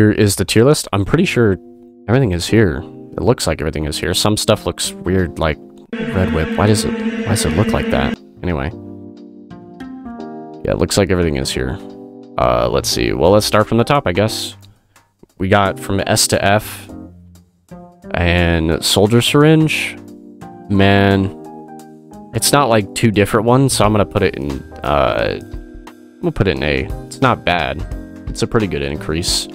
Here is the tier list. I'm pretty sure everything is here. It looks like everything is here. Some stuff looks weird, like Red Whip. Why does it look like that? Anyway. Yeah, it looks like everything is here. Let's see. Well, let's start from the top, I guess. We got from S to F. And Soldier Syringe. Man. It's not like two different ones, so I'm gonna put it in, we'll put it in A. It's not bad. It's a pretty good increase.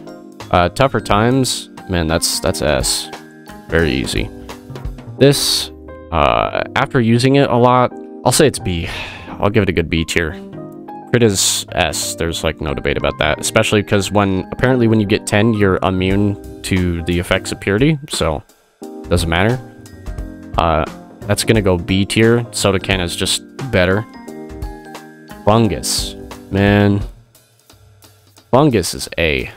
Tougher Times. Man, that's S. Very easy. This, after using it a lot, I'll say it's B. I'll give it a good B tier. Crit is S. There's like no debate about that. Especially because apparently when you get 10, you're immune to the effects of purity. So, doesn't matter. That's gonna go B tier. Soda Can is just better. Fungus. Man. Fungus is A.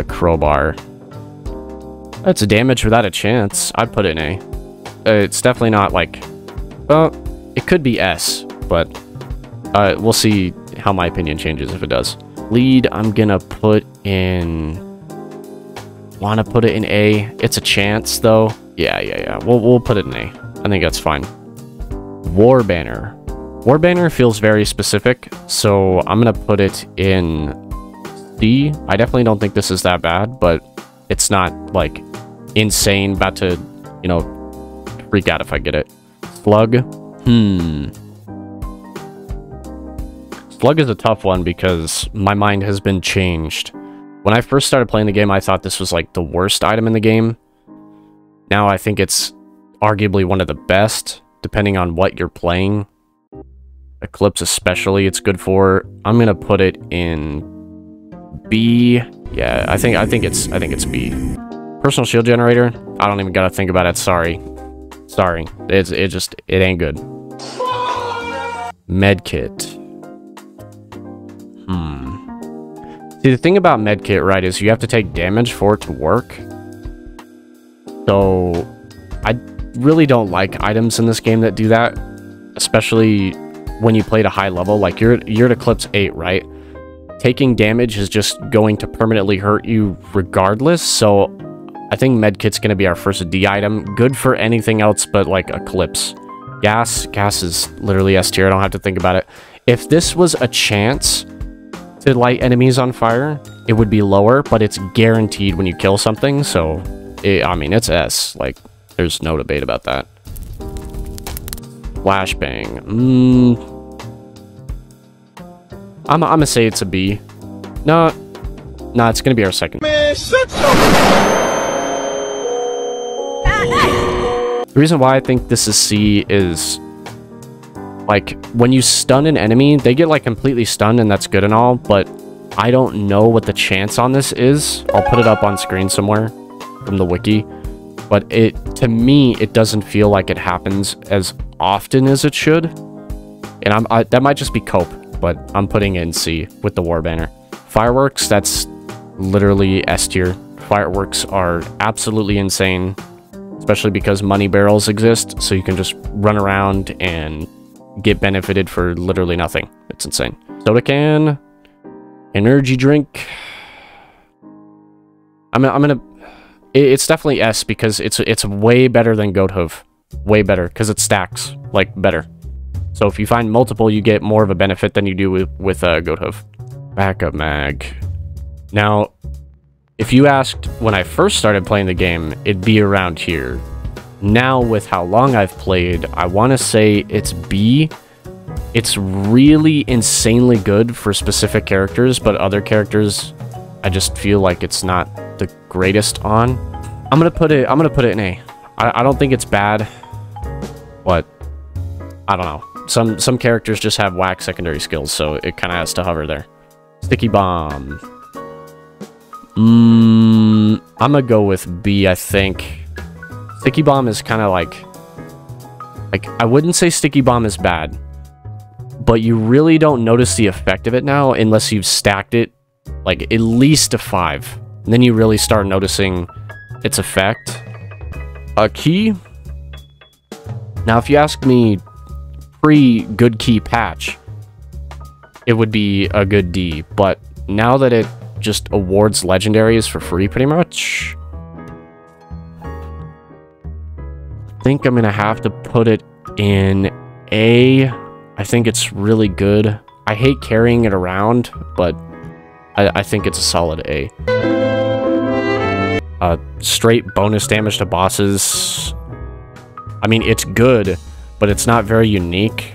Crowbar. That's a damage without a chance. I'd put it in A. It's definitely not like... Well, it could be S, but... we'll see how my opinion changes if it does. Lead, I'm gonna put in... Wanna put it in A. It's a chance, though. Yeah. We'll put it in A. I think that's fine. War Banner. War Banner feels very specific, so I'm gonna put it in C. I definitely don't think this is that bad, but it's not, like, insane. About to, you know, freak out if I get it. Slug. Slug is a tough one because my mind has been changed. When I first started playing the game, I thought this was, like, the worst item in the game. Now I think it's arguably one of the best, depending on what you're playing. Eclipse especially, it's good for. I'm gonna put it in B. Yeah, I think it's B. Personal shield generator. I don't even gotta think about it. Sorry. It ain't good. Medkit. See, the thing about medkit, right, is you have to take damage for it to work. So, I really don't like items in this game that do that, especially when you play at a high level. Like, you're at Eclipse 8, right? Taking damage is just going to permanently hurt you regardless, so I think medkit's going to be our first D item. Good for anything else but, like, Eclipse. Gas is literally S tier. I don't have to think about it. If this was a chance to light enemies on fire, it would be lower, but it's guaranteed when you kill something, so... I mean, it's S. Like, there's no debate about that. Flashbang. I'm gonna say it's a B. No, it's gonna be our second. The reason why I think this is C is... Like, when you stun an enemy, they get, like, completely stunned, and that's good and all, but I don't know what the chance on this is. I'll put it up on screen somewhere from the wiki, but to me it doesn't feel like it happens as often as it should, and that might just be cope, but I'm putting it in C with the War Banner. Fireworks, that's literally S tier. Fireworks are absolutely insane, especially because money barrels exist, so you can just run around and get benefited for literally nothing. It's insane. Soda Can, energy drink. I'm gonna. It's definitely S because it's way better than Goat Hoof. Way better, because it stacks, like, better. So if you find multiple, you get more of a benefit than you do with Goat Hoof. Backup mag. Now, if you asked when I first started playing the game, it'd be around here. Now, with how long I've played, I want to say it's B. It's really insanely good for specific characters, but other characters, I just feel like it's not the greatest on. I'm gonna put it in A. I don't think it's bad, but I don't know. Some characters just have whack secondary skills, so it kind of has to hover there. Sticky Bomb. I'm gonna go with B, I think. Sticky Bomb is kind of like I wouldn't say Sticky Bomb is bad, but you really don't notice the effect of it now unless you've stacked it like at least a 5. And then you really start noticing its effect. A key. Now, if you ask me pre-good key patch, it would be a good D. But now that just awards legendaries for free, pretty much. I think I'm gonna have to put it in A. I think it's really good. I hate carrying it around, but I think it's a solid A. Straight bonus damage to bosses. I mean, it's good, but it's not very unique.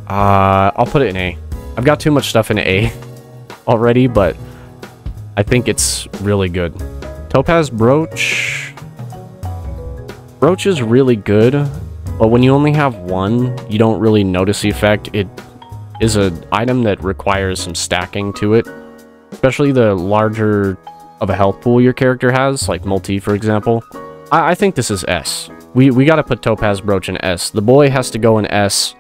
I'll put it in A. I've got too much stuff in A already, but I think it's really good. Topaz Brooch. Brooch is really good, but when you only have one, you don't really notice the effect. It is an item that requires some stacking to it, especially the larger of a health pool your character has, like Multi, for example. I think this is S. We gotta put Topaz Brooch in S. The boy has to go in S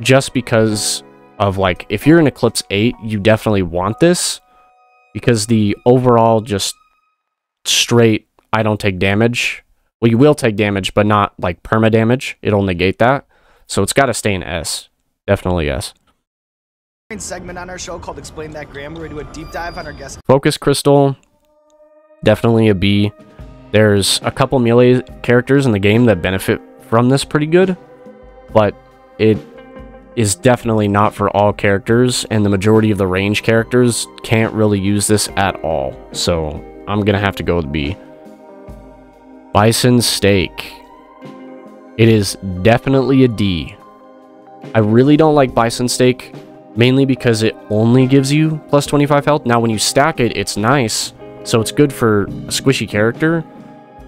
just because of, like, if you're in Eclipse 8, you definitely want this, because the overall just straight, I don't take damage. Well, you will take damage, but not, like, perma damage. It'll negate that. So it's gotta stay in S. Definitely S. Segment on our show called Explain That Graham, where we do a deep dive on our guest. Focus Crystal, definitely a B. There's a couple melee characters in the game that benefit from this pretty good, but it is definitely not for all characters, and the majority of the range characters can't really use this at all. So I'm gonna have to go with B. Bison Steak. It is definitely a D. I really don't like Bison Steak, mainly because it only gives you plus 25 health. Now, when you stack it, it's nice, so it's good for a squishy character.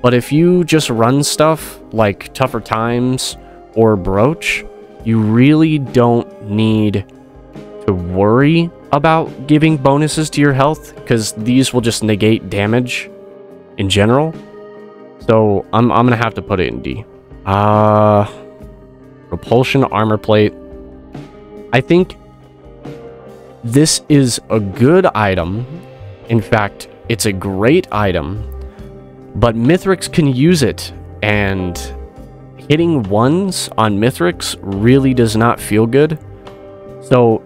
But if you just run stuff like Tougher Times or Brooch, you really don't need to worry about giving bonuses to your health, because these will just negate damage in general. So I'm gonna have to put it in D. Repulsion Armor Plate. I think this is a good item. In fact, it's a great item, but Mithrix can use it, and hitting ones on Mithrix really does not feel good. So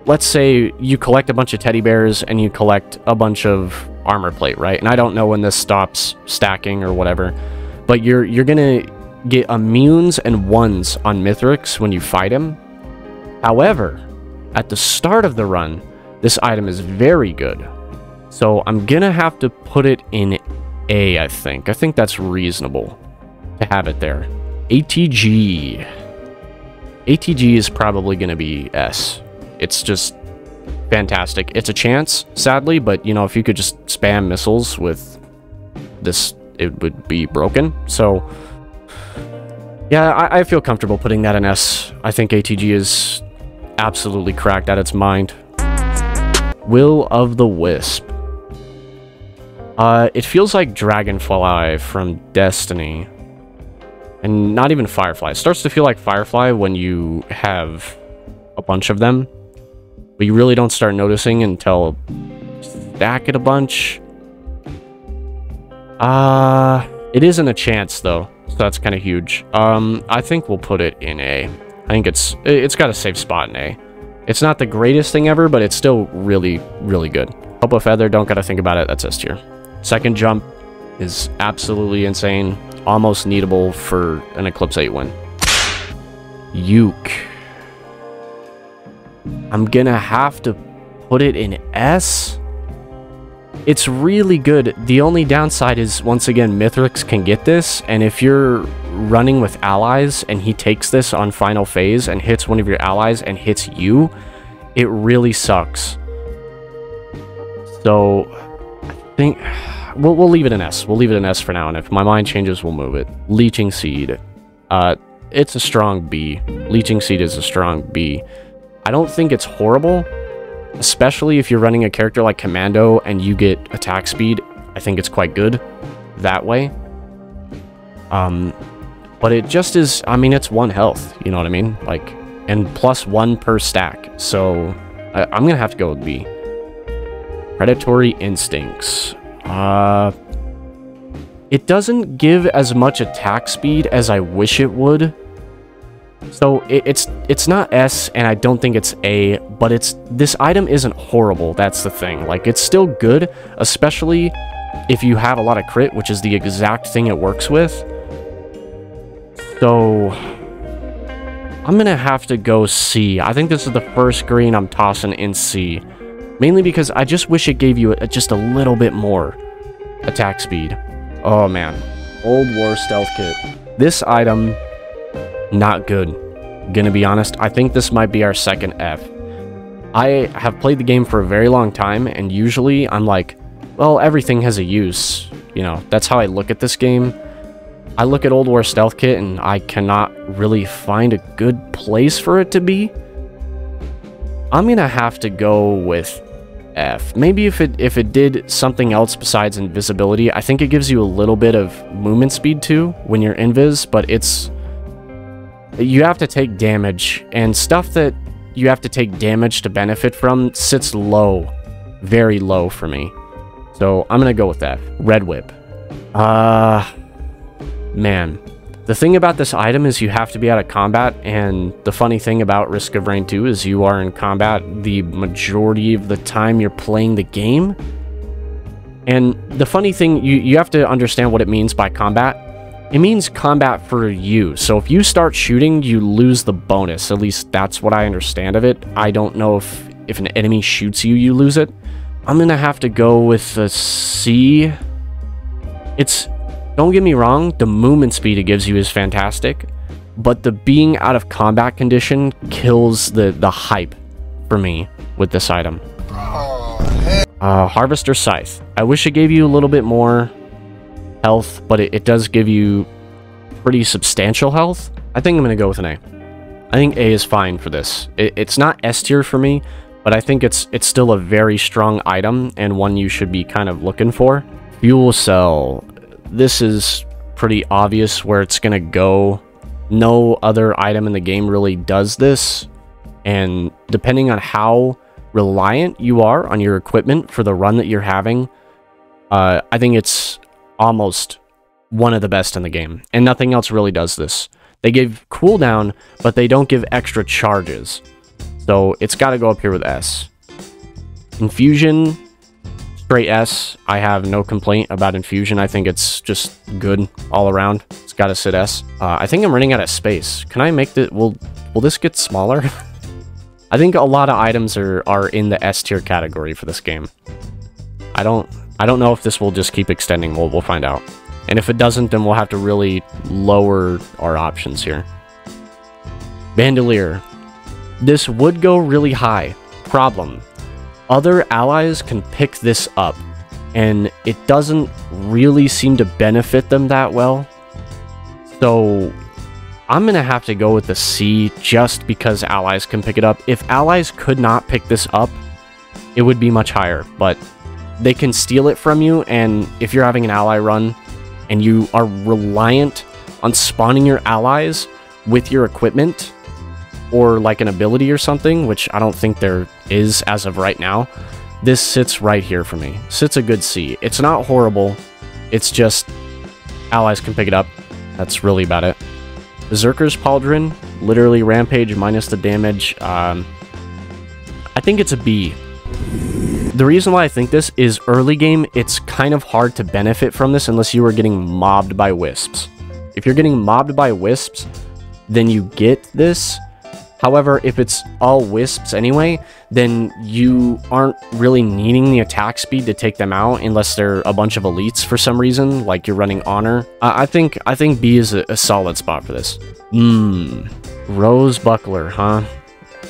let's say you collect a bunch of teddy bears and you collect a bunch of armor plate, right? And I don't know when this stops stacking or whatever, but you're gonna get immunes and ones on Mithrix when you fight him. However, at the start of the run, this item is very good. So I'm gonna have to put it in A, I think. I think that's reasonable to have it there. ATG. ATG is probably gonna be S. It's just fantastic. It's a chance, sadly, but, you know, if you could just spam missiles with this, it would be broken. So, yeah, I feel comfortable putting that in S. I think ATG is absolutely cracked at its mind. Will of the Wisp. It feels like Dragonfly from Destiny. And not even Firefly. It starts to feel like Firefly when you have a bunch of them, but you really don't start noticing until stack it a bunch. It isn't a chance though, so that's kind of huge. I think we'll put it in A. I think it's got a safe spot in A. It's not the greatest thing ever, but it's still really, really good. Hope a Feather, don't gotta think about it, that's S tier. Second jump is absolutely insane. Almost needable for an Eclipse 8 win. Uke. I'm gonna have to put it in S. It's really good. The only downside is, once again, Mithrix can get this, and if you're running with allies and he takes this on final phase and hits one of your allies and hits you, it really sucks. So I think we'll leave it in S. We'll leave it in S for now, and if my mind changes, we'll move it. Leeching Seed. It's a strong B. Leeching Seed is a strong B. I don't think it's horrible, especially if you're running a character like Commando and you get attack speed. I think it's quite good that way. But it just is, I mean, it's 1 health, you know what I mean? Like, and +1 per stack. So I'm gonna have to go with B. Predatory Instincts. It doesn't give as much attack speed as I wish it would. So it's not S, and I don't think it's A, but this item isn't horrible. That's the thing. Like, it's still good, especially if you have a lot of crit, which is the exact thing it works with. So I'm gonna have to go C. I think this is the first green I'm tossing in C, mainly because I just wish it gave you just a little bit more attack speed. Oh man, Old War Stealth Kit. This item, not good. Gonna be honest, I think this might be our second F. I have played the game for a very long time, and usually I'm like, well, everything has a use. You know, that's how I look at this game. I look at Old War Stealth Kit, and I cannot really find a good place for it to be. I'm gonna have to go with F. Maybe if it did something else besides invisibility. I think it gives you a little bit of movement speed too when you're invis, but you have to take damage, and stuff that you have to take damage to benefit from sits low, very low for me. So I'm gonna go with that. Red Whip. Man, the thing about this item is you have to be out of combat, and the funny thing about Risk of Rain 2 is you are in combat the majority of the time you're playing the game. And the funny thing, you have to understand what it means by combat. It means combat for you. So if you start shooting, you lose the bonus. At least that's what I understand of it. I don't know if an enemy shoots you, you lose it. I'm gonna have to go with a C. Don't get me wrong, the movement speed it gives you is fantastic, but the being out of combat condition kills the hype for me with this item. Harvester Scythe. I wish it gave you a little bit more health, but it does give you pretty substantial health. I think I'm going to go with an A. I think A is fine for this. It's not S tier for me, but I think it's still a very strong item and one you should be kind of looking for. Fuel Cell. This is pretty obvious where it's going to go. No other item in the game really does this, and depending on how reliant you are on your equipment for the run that you're having, I think it's almost one of the best in the game, and nothing else really does this. They give cooldown, but they don't give extra charges, so it's got to go up here with S. Infusion, straight S. I have no complaint about Infusion. I think it's just good all around. It's got to sit S. I think I'm running out of space. Can I make the... Will this get smaller? I think a lot of items are in the S tier category for this game. I don't know if this will just keep extending. We'll find out. And if it doesn't, then we'll have to really lower our options here. Bandolier. This would go really high. Problem. Other allies can pick this up, and it doesn't really seem to benefit them that well. So I'm going to have to go with the C just because allies can pick it up. If allies could not pick this up, it would be much higher, but they can steal it from you, and if you're having an ally run and you are reliant on spawning your allies with your equipment or like an ability or something, which I don't think there is as of right now, this sits right here for me. Sits a good C. It's not horrible. It's just allies can pick it up. That's really about it. Berserker's Pauldron, literally Rampage minus the damage. I think it's a B. The reason why I think this is early game, it's kind of hard to benefit from this unless you are getting mobbed by wisps. If you're getting mobbed by wisps, then you get this. However, if it's all wisps anyway, then you aren't really needing the attack speed to take them out unless they're a bunch of elites for some reason, like you're running Honor. I think B is a solid spot for this. Rose Buckler, huh?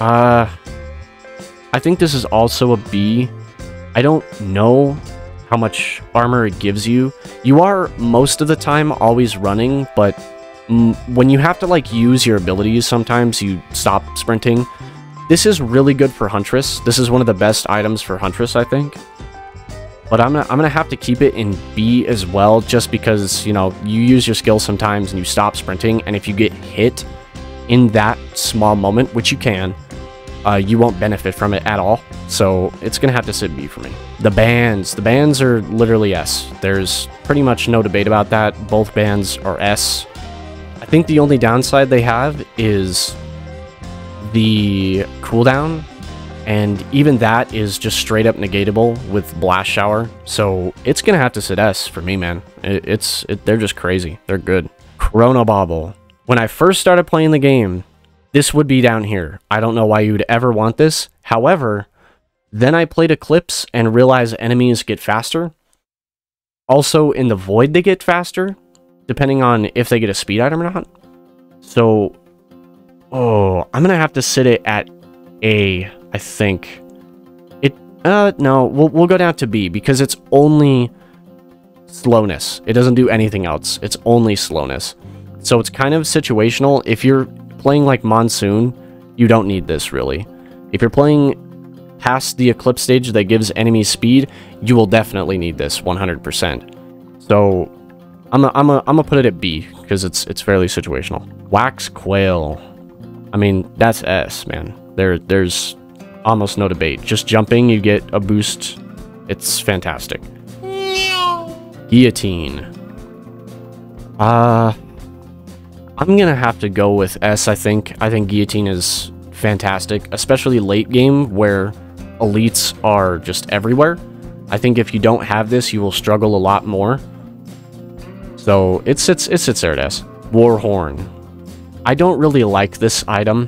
I think this is also a B. I don't know how much armor it gives you. You are most of the time always running, but when you have to like use your abilities, sometimes you stop sprinting. This is really good for Huntress. This is one of the best items for Huntress, I think. But I'm gonna have to keep it in B as well, just because, you know, you use your skill sometimes and you stop sprinting, and if you get hit in that small moment, which you can, you won't benefit from it at all. So it's gonna have to sit B for me. The bands are literally S. There's pretty much no debate about that. Both bands are S. I think the only downside they have is the cooldown, and even that is just straight up negatable with Blast Shower. So it's gonna have to sit S for me, man. They're just crazy. They're good. Chronobauble. When I first started playing the game, this would be down here. I don't know why you would ever want this. However, then I played Eclipse and realized enemies get faster. Also, in the Void, they get faster, depending on if they get a speed item or not. So, I'm gonna have to sit it at A, I think. No, we'll go down to B, because it's only slowness. It doesn't do anything else. It's only slowness. So it's kind of situational. If you're playing like Monsoon, you don't need this, really. If you're playing past the Eclipse stage that gives enemies speed, you will definitely need this 100%. So I'm gonna put it at B because it's fairly situational. Wax Quail. I mean, that's S, man. There's almost no debate. Just jumping, you get a boost. It's fantastic. Guillotine. I'm gonna have to go with S, I think. I think Guillotine is fantastic, especially late game where elites are just everywhere. I think if you don't have this, you will struggle a lot more. So it sits there at S. Warhorn. I don't really like this item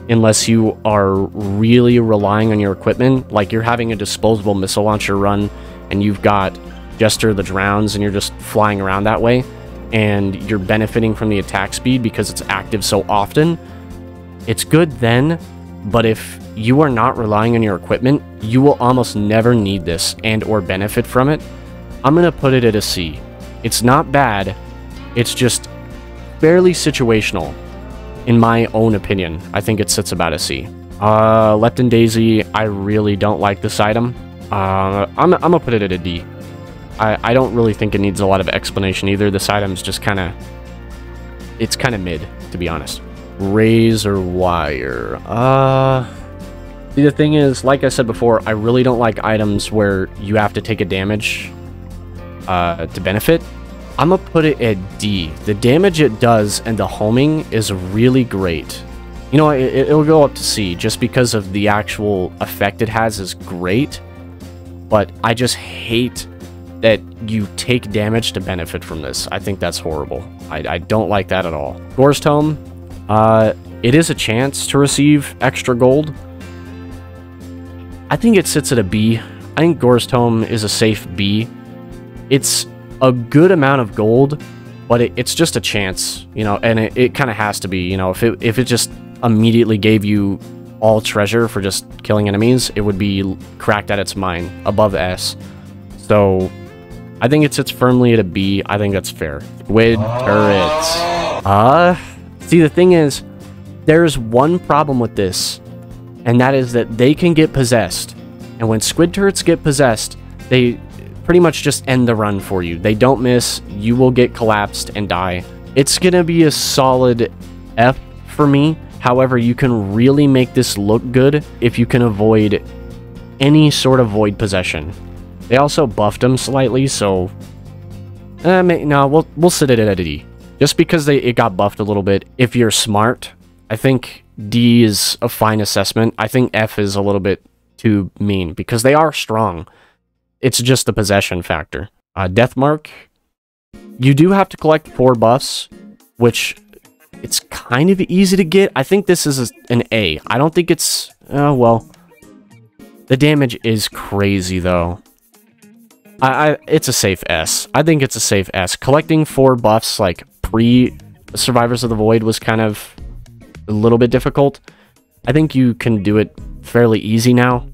unless you are really relying on your equipment. Like you're having a disposable missile launcher run and you've got Jester the Drowns and you're just flying around that way and you're benefiting from the attack speed because it's active so often. It's good then, but if you are not relying on your equipment, you will almost never need this and or benefit from it. I'm gonna put it at a C. It's not bad, it's just fairly situational. In my own opinion, I think it sits about a C. Lepton Daisy, I really don't like this item. I'm gonna put it at a D. I don't really think it needs a lot of explanation either. This item's just it's kind of mid, to be honest. Razor Wire. See, the thing is, like I said before, I really don't like items where you have to take a damage to benefit. I'm gonna put it at D. The damage it does and the homing is really great. You know, it'll go up to C just because of the actual effect it has is great. But I just hate that you take damage to benefit from this. I think that's horrible. I don't like that at all. Gore's Tome. It is a chance to receive extra gold. I think it sits at a B. I think Gore's Tome is a safe B. It's a good amount of gold, but it's just a chance, you know, and it kind of has to be, you know, if it just immediately gave you all treasure for just killing enemies, it would be cracked at its mind above S. So I think it sits firmly at a B. I think that's fair. Squid Turrets. See, the thing is, there's one problem with this, and that is that they can get possessed. And when Squid Turrets get possessed, they pretty much just end the run for you. They don't miss, you will get collapsed and die. It's gonna be a solid F for me. However, you can really make this look good if you can avoid any sort of void possession. They also buffed them slightly, so no, we'll sit it at a D. Just because it got buffed a little bit. If you're smart, I think D is a fine assessment. I think F is a little bit too mean because they are strong. It's just the possession factor. Deathmark. You do have to collect 4 buffs, which it's kind of easy to get. I think this is an A. I don't think it's... well, the damage is crazy, though. It's a safe S. I think it's a safe S. Collecting 4 buffs, like, pre-Survivors of the Void was kind of a little bit difficult. I think you can do it fairly easy now.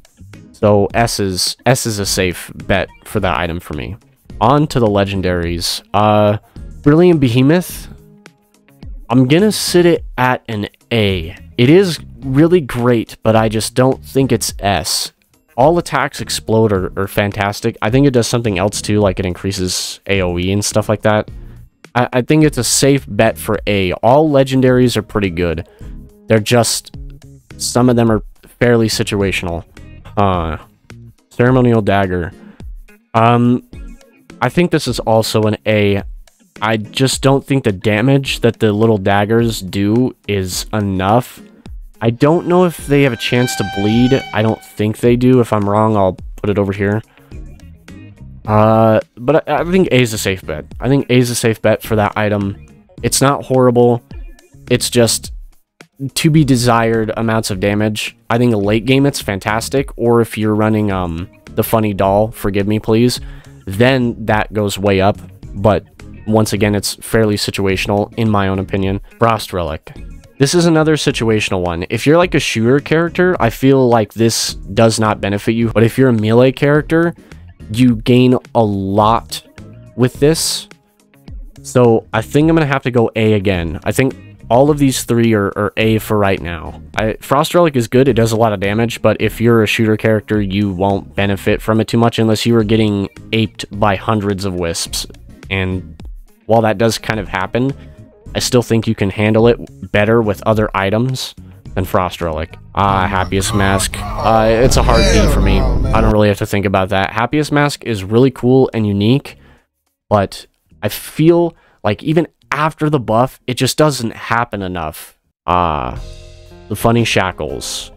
So S is a safe bet for that item for me. On to the legendaries. Brilliant Behemoth. I'm gonna sit it at an A. It is really great, but I just don't think it's S. All attacks explode are fantastic. I think it does something else too, like it increases AoE and stuff like that. I think it's a safe bet for A. All legendaries are pretty good. They're just... some of them are fairly situational. Ceremonial Dagger. I think this is also an A. I just don't think the damage that the little daggers do is enough. I don't know if they have a chance to bleed. I don't think they do. If I'm wrong, I'll put it over here. But I think A is a safe bet. I think A is a safe bet for that item. It's not horrible. It's just to be desired amounts of damage. I think a late game it's fantastic, or if you're running the funny doll, forgive me please, then that goes way up. But once again, it's fairly situational in my own opinion. Frost Relic. This is another situational one. If you're like a shooter character, I feel like this does not benefit you. But if you're a melee character, you gain a lot with this. So I think I'm going to have to go A again. I think all of these three are A for right now. Frost Relic is good. It does a lot of damage. But if you're a shooter character, you won't benefit from it too much unless you are getting aped by hundreds of wisps. And while that does kind of happen, I still think you can handle it better with other items than Frost Relic. Happiest Mask. It's a hard D for me. I don't really have to think about that. Happiest Mask is really cool and unique, but I feel like even after the buff, it just doesn't happen enough. The Funny Shackles.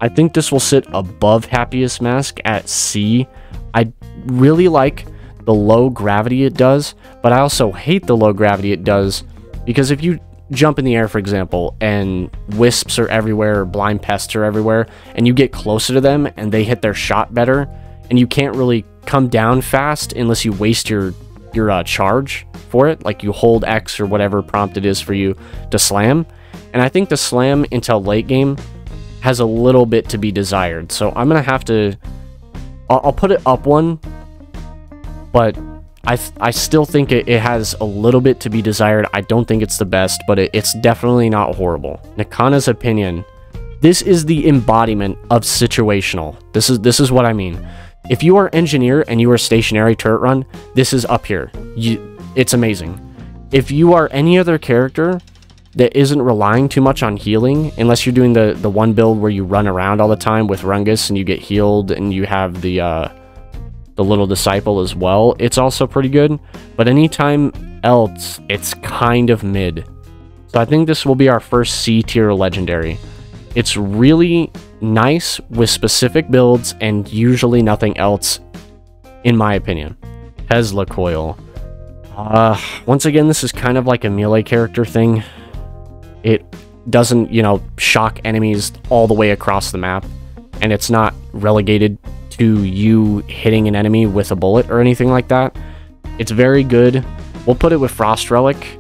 I think this will sit above Happiest Mask at C. I really like the low gravity it does, but I also hate the low gravity it does, because if you jump in the air, for example, and wisps are everywhere, or blind pests are everywhere, and you get closer to them and they hit their shot better, and you can't really come down fast unless you waste your charge for it, like you hold X or whatever prompt it is for you to slam. And I think the slam until late game has a little bit to be desired. So I'm gonna have to, I'll put it up one, but I still think it has a little bit to be desired. I don't think it's the best, but it's definitely not horrible. Nikana's Opinion. This is the embodiment of situational. This is what I mean. If you are engineer and you are stationary turret run, this is up here. It's amazing. If you are any other character that isn't relying too much on healing, unless you're doing the one build where you run around all the time with Rungus and you get healed and you have the little disciple as well, it's also pretty good. But anytime else, it's kind of mid. So I think this will be our first C tier legendary. It's really nice with specific builds and usually nothing else, in my opinion. Tesla Coil. Once again, this is kind of like a melee character thing. It doesn't, you know, shock enemies all the way across the map, and it's not relegated to you hitting an enemy with a bullet or anything like that. It's very good. We'll put it with Frost Relic,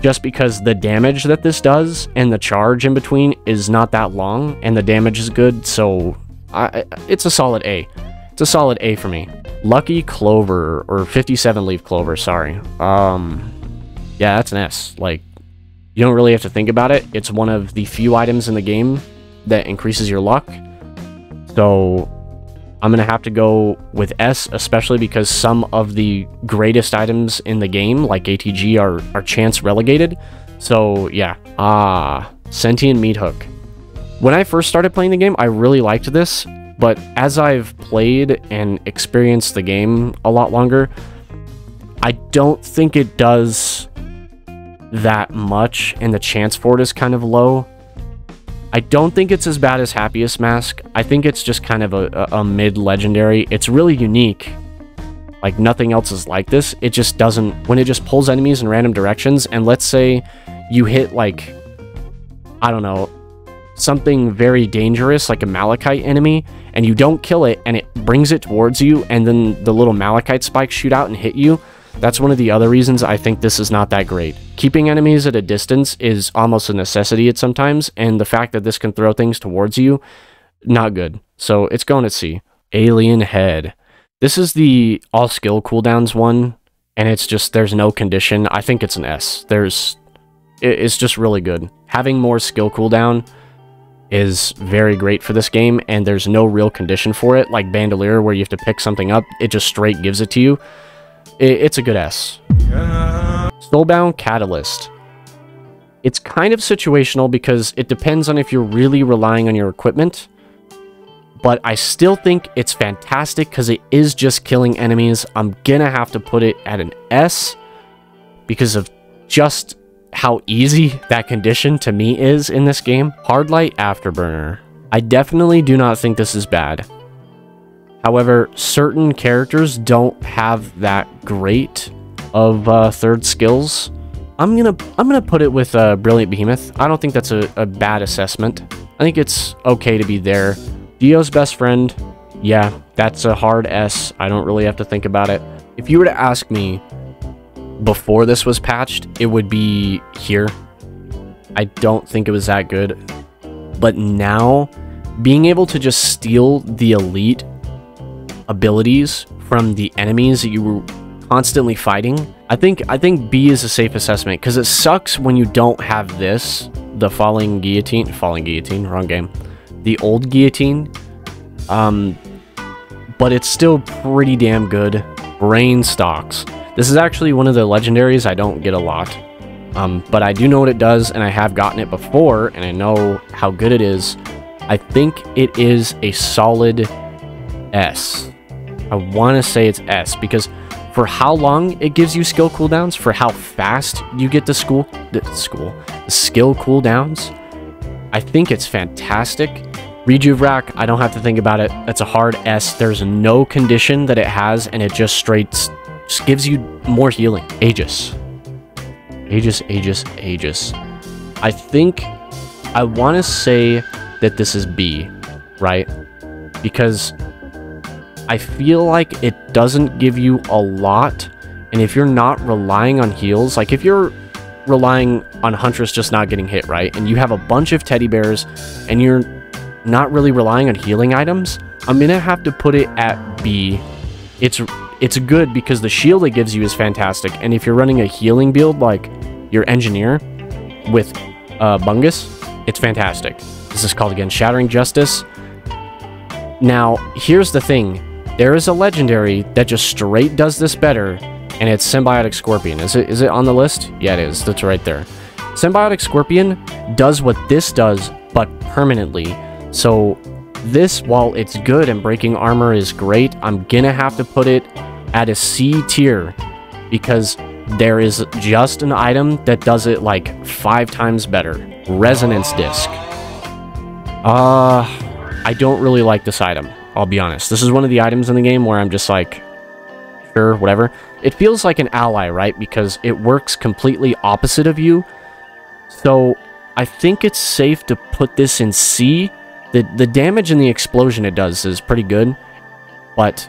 just because the damage that this does and the charge in between is not that long, and the damage is good, so it's a solid A. It's a solid A for me. Lucky Clover, or 57 Leaf Clover, sorry. Yeah, that's an S. Like, you don't really have to think about it. It's one of the few items in the game that increases your luck. So I'm going to have to go with S, especially because some of the greatest items in the game, like ATG, are chance relegated. So, yeah. Sentient Meat Hook. When I first started playing the game, I really liked this, but as I've played and experienced the game a lot longer, I don't think it does that much, and the chance for it is kind of low. I don't think it's as bad as Happiest Mask. I think it's just kind of a mid-legendary. It's really unique. Like, nothing else is like this. It just doesn't... When it just pulls enemies in random directions, and let's say you hit, like, I don't know, something very dangerous, like a Malachite enemy, and you don't kill it, and it brings it towards you, and then the little Malachite spikes shoot out and hit you. That's one of the other reasons I think this is not that great. Keeping enemies at a distance is almost a necessity at sometimes, and the fact that this can throw things towards you, not good. So it's going to C. Alien Head. This is the all skill cooldowns one, and it's just, there's no condition. I think it's an S. It's just really good. Having more skill cooldown is very great for this game, and there's no real condition for it, like Bandolier, where you have to pick something up. It just straight gives it to you. It's a good S. Soulbound Catalyst. It's kind of situational because it depends on if you're really relying on your equipment, but I still think it's fantastic because it is just killing enemies. I'm gonna have to put it at an S, because of just how easy that condition to me is in this game. Hard Light Afterburner. I definitely do not think this is bad. However, certain characters don't have that great of third skills. I'm gonna put it with Brilliant Behemoth. I don't think that's a bad assessment. I think it's okay to be there. Dio's Best Friend, yeah, that's a hard S. I don't really have to think about it. If you were to ask me before this was patched, it would be here. I don't think it was that good. But now, being able to just steal the elite abilities from the enemies that you were constantly fighting, I think B is a safe assessment, because it sucks when you don't have this, the Falling Guillotine, wrong game, the old Guillotine, but it's still pretty damn good. Brain Stalks. This is actually one of the legendaries I don't get a lot, but I do know what it does, and I have gotten it before, and I know how good it is. I think it is a solid S. I want to say it's S, because for how long it gives you skill cooldowns, for how fast you get the skill cooldowns, I think it's fantastic. Rejuve, I don't have to think about it. That's a hard S. There's no condition that it has, and it just gives you more healing. Aegis. I think I want to say that this is B, right? Because I feel like it doesn't give you a lot, and if you're not relying on heals, like if you're relying on Huntress just not getting hit, right, and you have a bunch of teddy bears, and you're not really relying on healing items, I'm gonna have to put it at B. It's good because the shield it gives you is fantastic, and if you're running a healing build like your engineer with Bungus, it's fantastic. This is called, again, Shattering Justice. Now, here's the thing. There is a legendary that just straight does this better, and it's Symbiotic Scorpion. Is it on the list? Yeah, it is. That's right there. Symbiotic Scorpion does what this does, but permanently. So this, while it's good and breaking armor is great, I'm gonna have to put it at a C tier, because there is just an item that does it like 5 times better. Resonance Disc. I don't really like this item, I'll be honest. This is one of the items in the game where I'm just like, sure, whatever. It feels like an ally, right? Because it works completely opposite of you. So I think it's safe to put this in C. The damage and the explosion it does is pretty good, but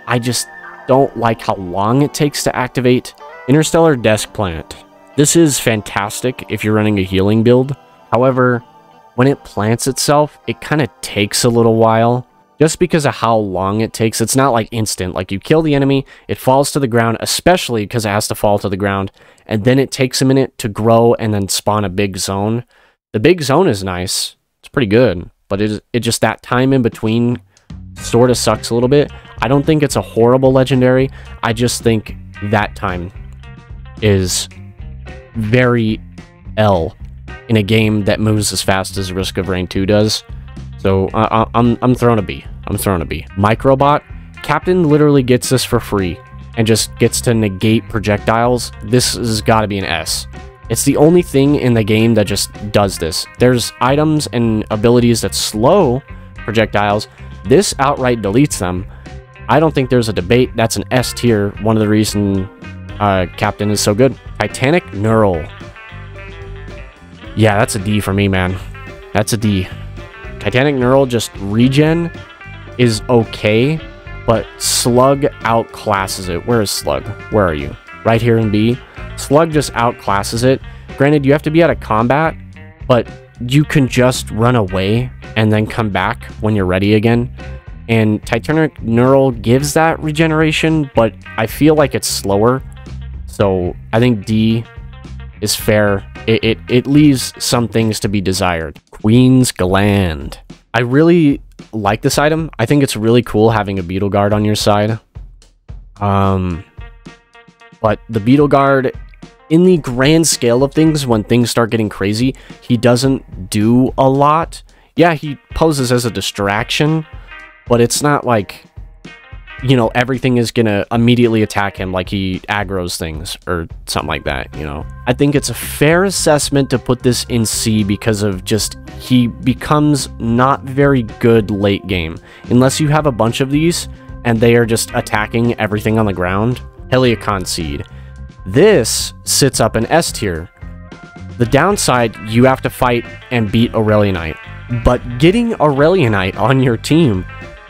I just don't like how long it takes to activate. Interstellar Desk Plant. This is fantastic if you're running a healing build. However, when it plants itself, it kind of takes a little while. Just because of how long it takes. It's not like instant. Like, you kill the enemy, it falls to the ground, especially because it has to fall to the ground, and then it takes a minute to grow and then spawn a big zone. The big zone is nice. It's pretty good. But it just, that time in between sort of sucks a little bit. I don't think it's a horrible legendary. I just think that time is very L in a game that moves as fast as Risk of Rain 2 does. So I'm throwing a B. I'm throwing a B. Microbot. Captain literally gets this for free and just gets to negate projectiles. This has got to be an S. It's the only thing in the game that just does this. There's items and abilities that slow projectiles. This outright deletes them. I don't think there's a debate. That's an S tier. One of the reasons Captain is so good. Titanic Neural. Yeah, that's a D for me, man. That's a D. Titanic Neural, just regen is okay, but Slug outclasses it. Where is Slug? Where are you? Right here in B. Slug just outclasses it. Granted, you have to be out of combat, but you can just run away and then come back when you're ready again. And Titanic Neural gives that regeneration, but I feel like it's slower. So I think D is fair. It leaves some things to be desired. Queen's Gland. I really like this item. I think it's really cool having a Beetle Guard on your side. But the Beetle Guard, in the grand scale of things, when things start getting crazy, he doesn't do a lot. Yeah, he poses as a distraction, but it's not like you know, everything is gonna immediately attack him like he aggroes things or something like that, you know. I think it's a fair assessment to put this in C because of just he becomes not very good late game unless you have a bunch of these and they are just attacking everything on the ground. Heliocon Seed. This sits up in S tier. The downside, you have to fight and beat Aurelionite, but getting Aurelionite on your team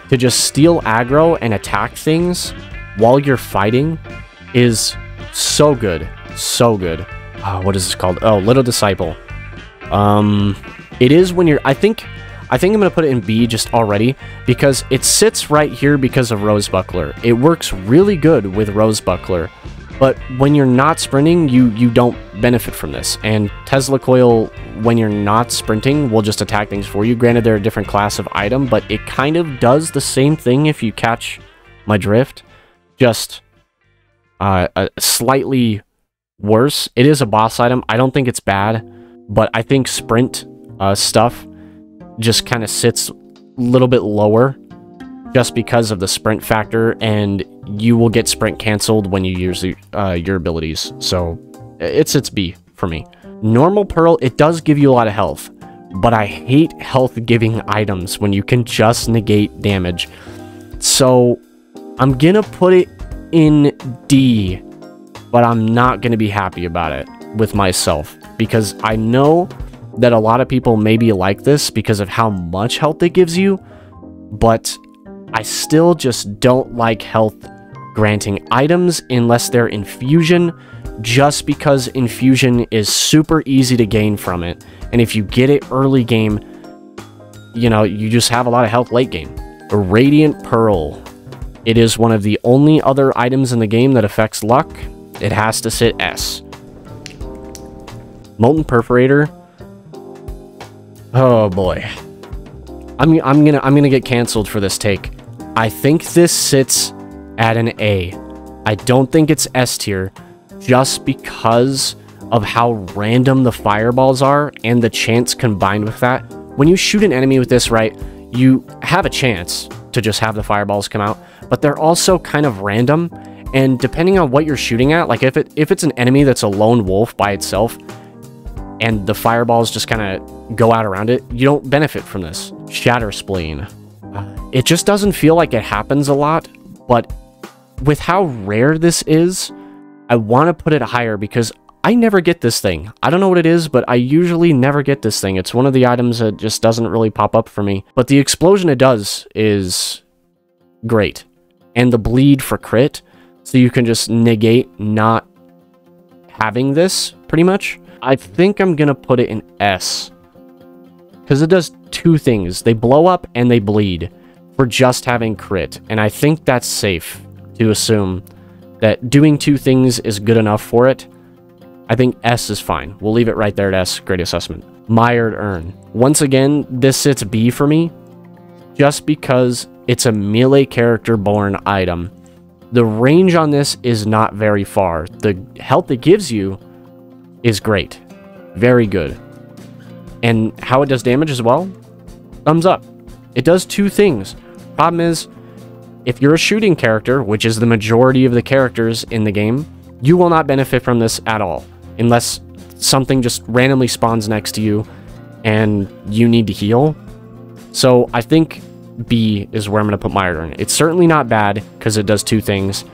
to just steal aggro and attack things while you're fighting is so good. So good. What is this called? Oh, Little Disciple. It is when you're... I think I'm going to put it in B just already because it sits right here because of Rose Buckler. It works really good with Rose Buckler, but when you're not sprinting, you don't benefit from this. And Tesla Coil, when you're not sprinting, will just attack things for you. Granted, they're a different class of item, but it kind of does the same thing if you catch my drift. Just slightly worse. It is a boss item. I don't think it's bad, but I think sprint stuff just kind of sits a little bit lower just because of the sprint factor, and you will get sprint canceled when you use your abilities. So it's B for me. Normal Pearl, it does give you a lot of health, but I hate health giving items when you can just negate damage. So I'm gonna put it in D, but I'm not gonna be happy about it with myself because I know that a lot of people maybe like this because of how much health it gives you, but I still just don't like health granting items unless they're infusion, just because infusion is super easy to gain from it. And if you get it early game, you know, you just have a lot of health late game. A Radiant Pearl. It is one of the only other items in the game that affects luck. It has to sit S. Molten Perforator. Oh boy. I'm gonna get canceled for this take. I think this sits at an A. I don't think it's S tier just because of how random the fireballs are and the chance combined with that. When you shoot an enemy with this, right, you have a chance to just have the fireballs come out, but they're also kind of random, and depending on what you're shooting at, like if it's an enemy that's a lone wolf by itself and the fireballs just kind of go out around it, you don't benefit from this. Shatter Spleen. It just doesn't feel like it happens a lot, but with how rare this is, I want to put it higher because I never get this thing. I don't know what it is, but I usually never get this thing. It's one of the items that just doesn't really pop up for me. But the explosion it does is great. And the bleed for crit, so you can just negate not having this, pretty much. I think I'm going to put it in S. Because it does two things. They blow up and they bleed for just having crit. And I think that's safe to assume that doing two things is good enough for it. I think S is fine. We'll leave it right there at S. Great assessment. Mired Urn. Once again, this sits B for me just because it's a melee character born item. The range on this is not very far. The health it gives you is great. Very good. And how it does damage as well? Thumbs up. It does two things. Problem is, if you're a shooting character, which is the majority of the characters in the game, you will not benefit from this at all. Unless something just randomly spawns next to you and you need to heal. So I think B is where I'm going to put Mired Urn. It's certainly not bad because it does two things,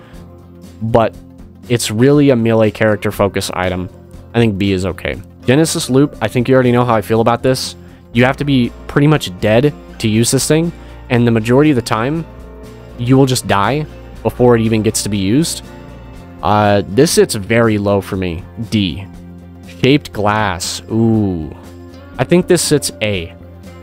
but it's really a melee character focus item. I think B is okay. Genesis Loop, I think you already know how I feel about this. You have to be pretty much dead to use this thing, and the majority of the time, you will just die before it even gets to be used. This sits very low for me. D. Shaped Glass. Ooh. I think this sits A.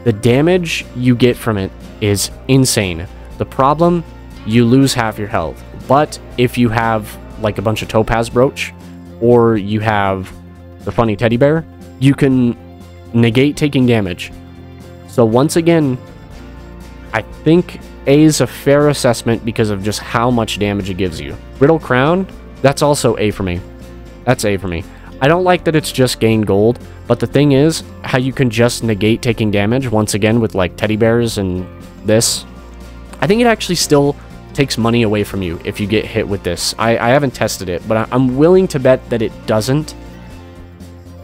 The damage you get from it is insane. The problem, you lose half your health. But if you have like a bunch of Topaz Brooch, or you have the funny teddy bear, you can negate taking damage. So once again, I think A is a fair assessment because of just how much damage it gives you. Riddle Crown, that's also A for me. That's A for me. I don't like that it's just gain gold, but the thing is, how you can just negate taking damage, once again, with like teddy bears and this. I think it actually still takes money away from you if you get hit with this. I haven't tested it, but I'm willing to bet that it doesn't.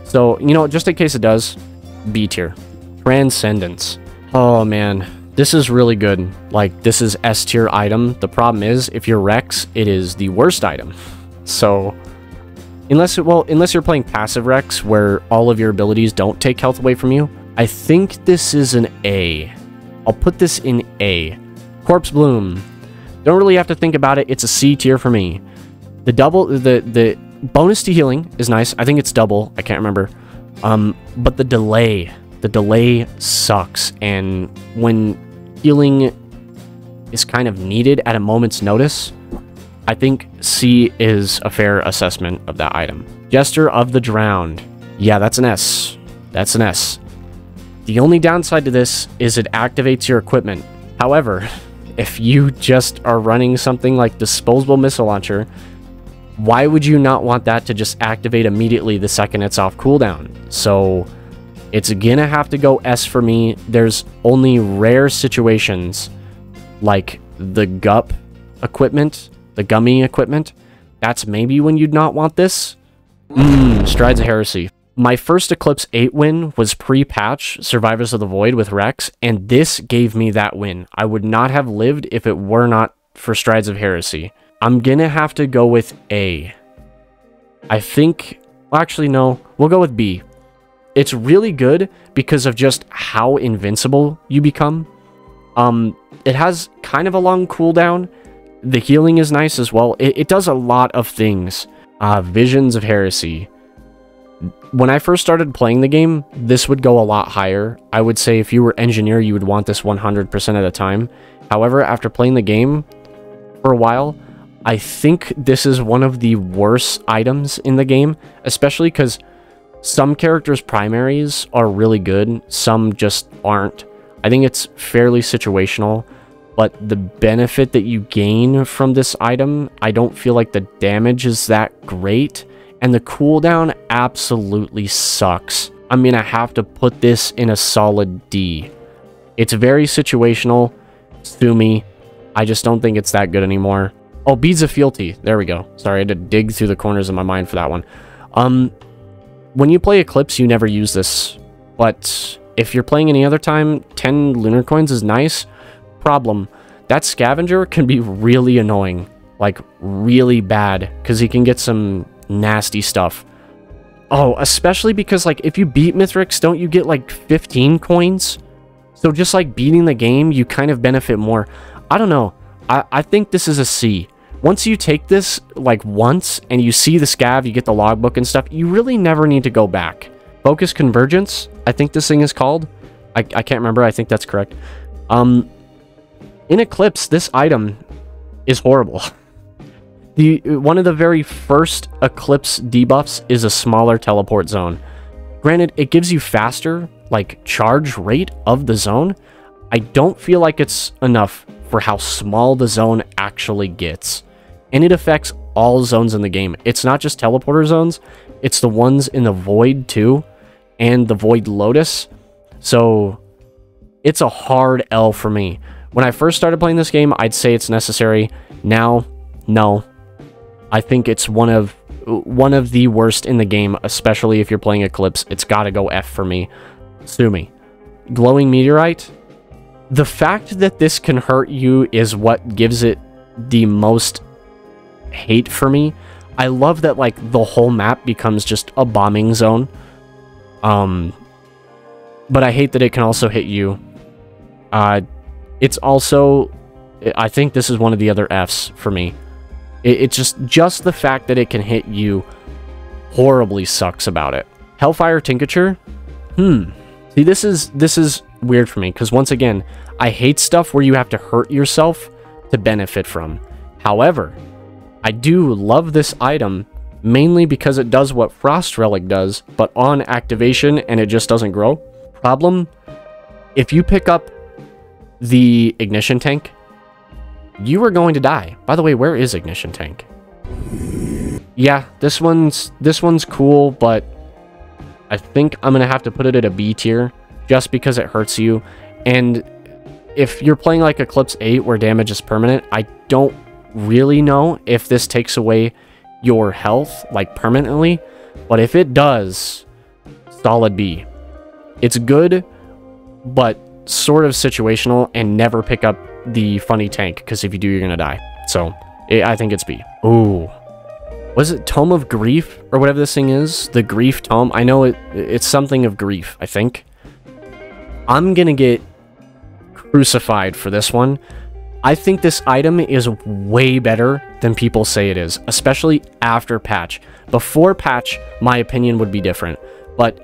So, you know, just in case it does, B tier. Transcendence. Oh, man. This is really good. Like, this is S tier item. The problem is, if you're Rex, it is the worst item. So, unless you're playing passive Rex, where all of your abilities don't take health away from you, I think this is an A. I'll put this in A. Corpse Bloom. Don't really have to think about it. It's a C tier for me. The bonus to healing is nice. I think it's double. I can't remember. But the delay sucks. And when healing is kind of needed at a moment's notice, I think C is a fair assessment of that item. Jester of the Drowned. Yeah, that's an S. That's an S. The only downside to this is it activates your equipment. However, if you just are running something like Disposable Missile Launcher, why would you not want that to just activate immediately the second it's off cooldown? So it's gonna have to go S for me. There's only rare situations like the GUP equipment, the gummy equipment. That's maybe when you'd not want this. Strides of Heresy. My first Eclipse 8 win was pre-patch Survivors of the Void with Rex, and this gave me that win. I would not have lived if it were not for Strides of Heresy. I'm gonna have to go with A. I think... Well, actually, no. We'll go with B. It's really good because of just how invincible you become. It has kind of a long cooldown. The healing is nice as well. It does a lot of things. Visions of Heresy. When I first started playing the game, this would go a lot higher. I would say if you were engineer, you would want this 100% of the time. However, after playing the game for a while, I think this is one of the worst items in the game, especially because some characters' primaries are really good, some just aren't. I think it's fairly situational, but the benefit that you gain from this item, I don't feel like the damage is that great, and the cooldown absolutely sucks. I'm gonna have to put this in a solid D. It's very situational. Sue me. I just don't think it's that good anymore. Oh, Beads of Fealty. There we go. Sorry, I had to dig through the corners of my mind for that one. When you play Eclipse, you never use this. But if you're playing any other time, 10 lunar coins is nice. Problem, that scavenger can be really annoying. Like, really bad. Because he can get some nasty stuff. Oh, especially because, like, if you beat Mithrix, don't you get, like, 15 coins? So just, like, beating the game, you kind of benefit more. I don't know. I think this is a C. Once you take this, like, once, and you see the scav, you get the logbook and stuff, you really never need to go back. Focus Convergence, I think this thing is called. I can't remember. I think that's correct. In Eclipse, this item is horrible. One of the very first Eclipse debuffs is a smaller teleport zone. Granted, it gives you faster, like, charge rate of the zone. I don't feel like it's enough for how small the zone actually gets. And it affects all zones in the game. It's not just teleporter zones, it's the ones in the Void too, and the Void Lotus. So it's a hard L for me. When I first started playing this game, I'd say it's necessary. Now, no. I think it's one of the worst in the game, especially if you're playing Eclipse. It's gotta go F for me. Sue me. Glowing Meteorite. The fact that this can hurt you is what gives it the most hate for me. I love that, like, the whole map becomes just a bombing zone. But I hate that it can also hit you. It's also... I think this is one of the other Fs for me. It's just the fact that it can hit you horribly sucks about it. Hellfire Tincture? See, this is weird for me, because once again, I hate stuff where you have to hurt yourself to benefit from. However, I do love this item, mainly because it does what Frost Relic does, but on activation, and it just doesn't grow. Problem, if you pick up the Ignition Tank, you are going to die. By the way, where is Ignition Tank? Yeah, this one's cool, but I think I'm gonna have to put it at a B tier just because it hurts you. And if you're playing like Eclipse 8 where damage is permanent, I don't really know if this takes away your health like permanently, but if it does, solid B. It's good, but sort of situational, and never pick up the funny tank, because if you do, you're gonna die. So I think it's B. Ooh, was it Tome of Grief or whatever this thing is? The Grief Tome. I know it's something of grief, I think. I'm gonna get crucified for this one. I think this item is way better than people say it is, especially after patch. Before patch, my opinion would be different, but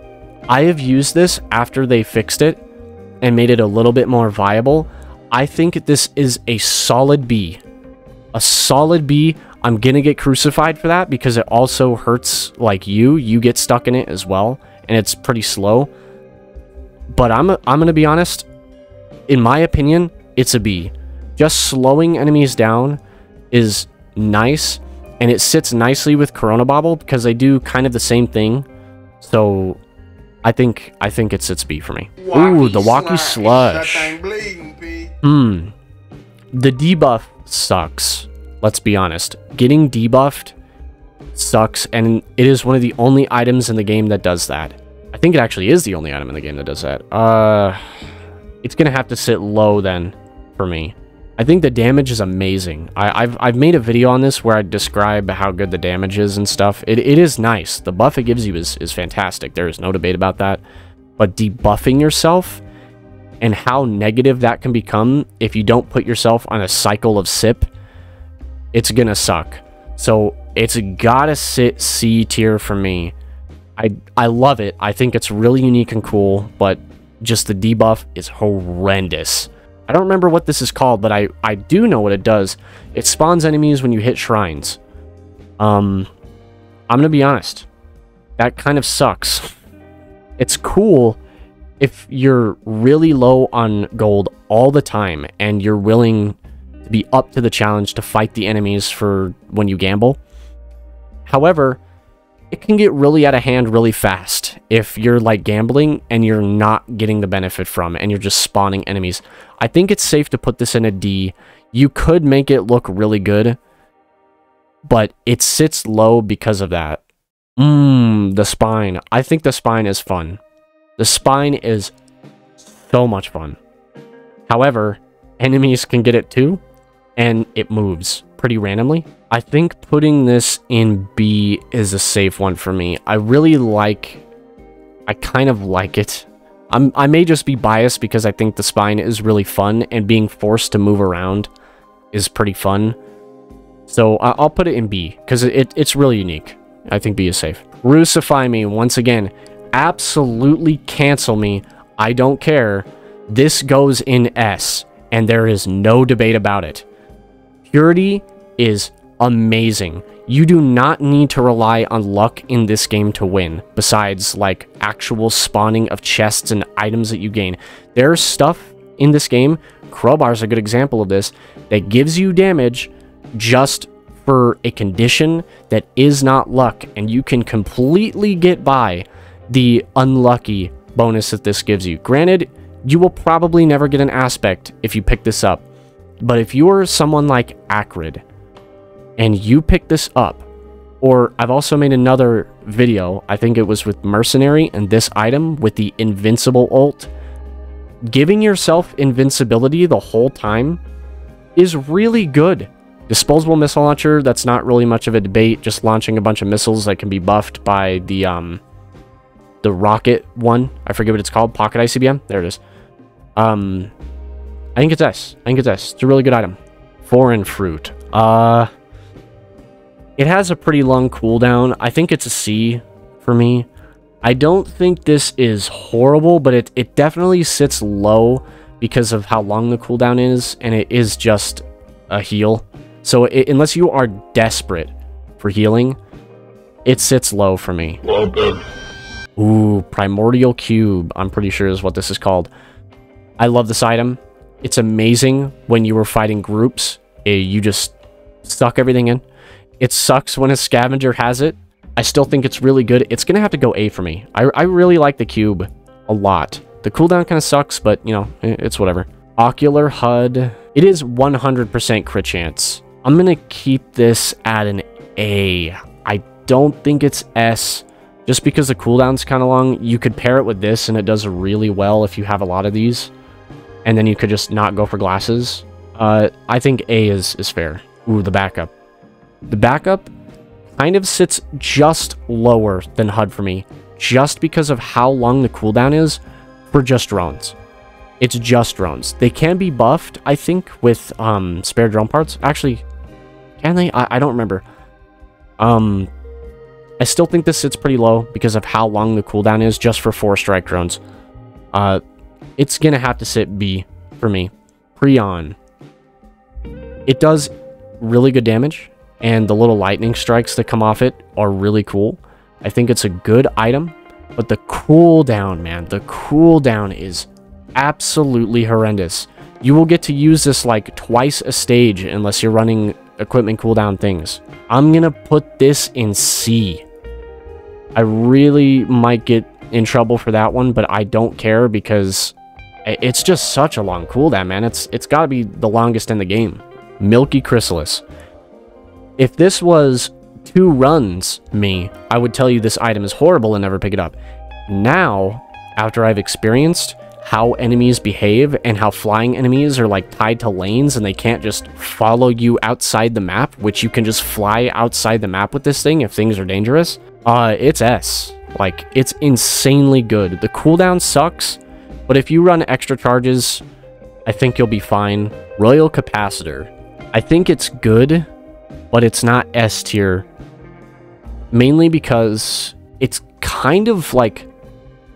I have used this after they fixed it and made it a little bit more viable. I think this is a solid B. A solid B. I'm gonna get crucified for that because it also hurts like you get stuck in it as well, and it's pretty slow. But I'm gonna be honest, in my opinion, it's a B. Just slowing enemies down is nice, and it sits nicely with Corona Bobble because they do kind of the same thing. So I think it sits B for me. Ooh, the Walkie Slush. The debuff sucks. Let's be honest. Getting debuffed sucks, and it is one of the only items in the game that does that. I think it actually is the only item in the game that does that. It's gonna have to sit low then for me. I think the damage is amazing. I've made a video on this where I describe how good the damage is and stuff. It is nice. The buff it gives you is fantastic. There is no debate about that. But debuffing yourself and how negative that can become if you don't put yourself on a cycle of sip, it's gonna suck. So it's gotta sit C tier for me. I love it. I think it's really unique and cool, but just the debuff is horrendous. I don't remember what this is called, but I do know what it does. It spawns enemies when you hit shrines. I'm gonna be honest. That kind of sucks. It's cool if you're really low on gold all the time and you're willing to be up to the challenge to fight the enemies for when you gamble. However, it can get really out of hand really fast if you're like gambling and you're not getting the benefit from it and you're just spawning enemies. I think it's safe to put this in a D. You could make it look really good, but it sits low because of that. The spine. I think the spine is fun. The spine is so much fun. However, enemies can get it too, and it moves pretty randomly. I think putting this in B is a safe one for me. I kind of like it. I may just be biased because I think the spine is really fun, and being forced to move around is pretty fun. So I'll put it in B because it's really unique. I think B is safe. Crucify me once again. Absolutely cancel me. I don't care. This goes in S, and there is no debate about it. Purity is amazing. You do not need to rely on luck in this game to win, besides like actual spawning of chests and items that you gain. There's stuff in this game, Crowbar is a good example of this, that gives you damage just for a condition that is not luck, and you can completely get by the unlucky bonus that this gives you. Granted, you will probably never get an aspect if you pick this up, but if you're someone like Acrid and you pick this up, or I've also made another video, I think it was with Mercenary and this item with the Invincible ult, giving yourself invincibility the whole time is really good. Disposable missile launcher, that's not really much of a debate, just launching a bunch of missiles that can be buffed by the rocket one. I forget what it's called, Pocket ICBM, there it is. I think it's S. I think it's S. It's a really good item. Foreign Fruit. It has a pretty long cooldown. I think it's a C for me. I don't think this is horrible, but it definitely sits low because of how long the cooldown is, and it is just a heal. So unless you are desperate for healing, it sits low for me. Ooh, Primordial Cube, I'm pretty sure is what this is called. I love this item. It's amazing when you were fighting groups. You just suck everything in. It sucks when a scavenger has it. I still think it's really good. It's going to have to go A for me. I really like the cube a lot. The cooldown kind of sucks, but, you know, it's whatever. Ocular HUD. It is 100% crit chance. I'm gonna keep this at an A. I don't think it's S, just because the cooldown's kind of long. You could pair it with this, and it does really well if you have a lot of these. And then you could just not go for glasses. I think A is fair. Ooh, the backup. The backup kind of sits just lower than HUD for me, just because of how long the cooldown is for just drones. It's just drones. They can be buffed, I think, with spare drone parts. Actually, can they? I don't remember. I still think this sits pretty low because of how long the cooldown is just for 4 strike drones. It's gonna have to sit B for me. Prion. It does really good damage, and the little lightning strikes that come off it are really cool. I think it's a good item, but the cooldown, man, the cooldown is absolutely horrendous. You will get to use this like twice a stage unless you're running equipment cooldown things. I'm gonna put this in C. I really might get in trouble for that one, but I don't care because it's just such a long cooldown, man. It's got to be the longest in the game. Milky Chrysalis. If this was 2 runs me, I would tell you this item is horrible and never pick it up. Now, after I've experienced how enemies behave and how flying enemies are like tied to lanes and they can't just follow you outside the map, which you can just fly outside the map with this thing if things are dangerous, it's S. Like, it's insanely good. The cooldown sucks, but if you run extra charges, I think you'll be fine. Royal Capacitor. I think it's good, but it's not S tier. Mainly because it's kind of like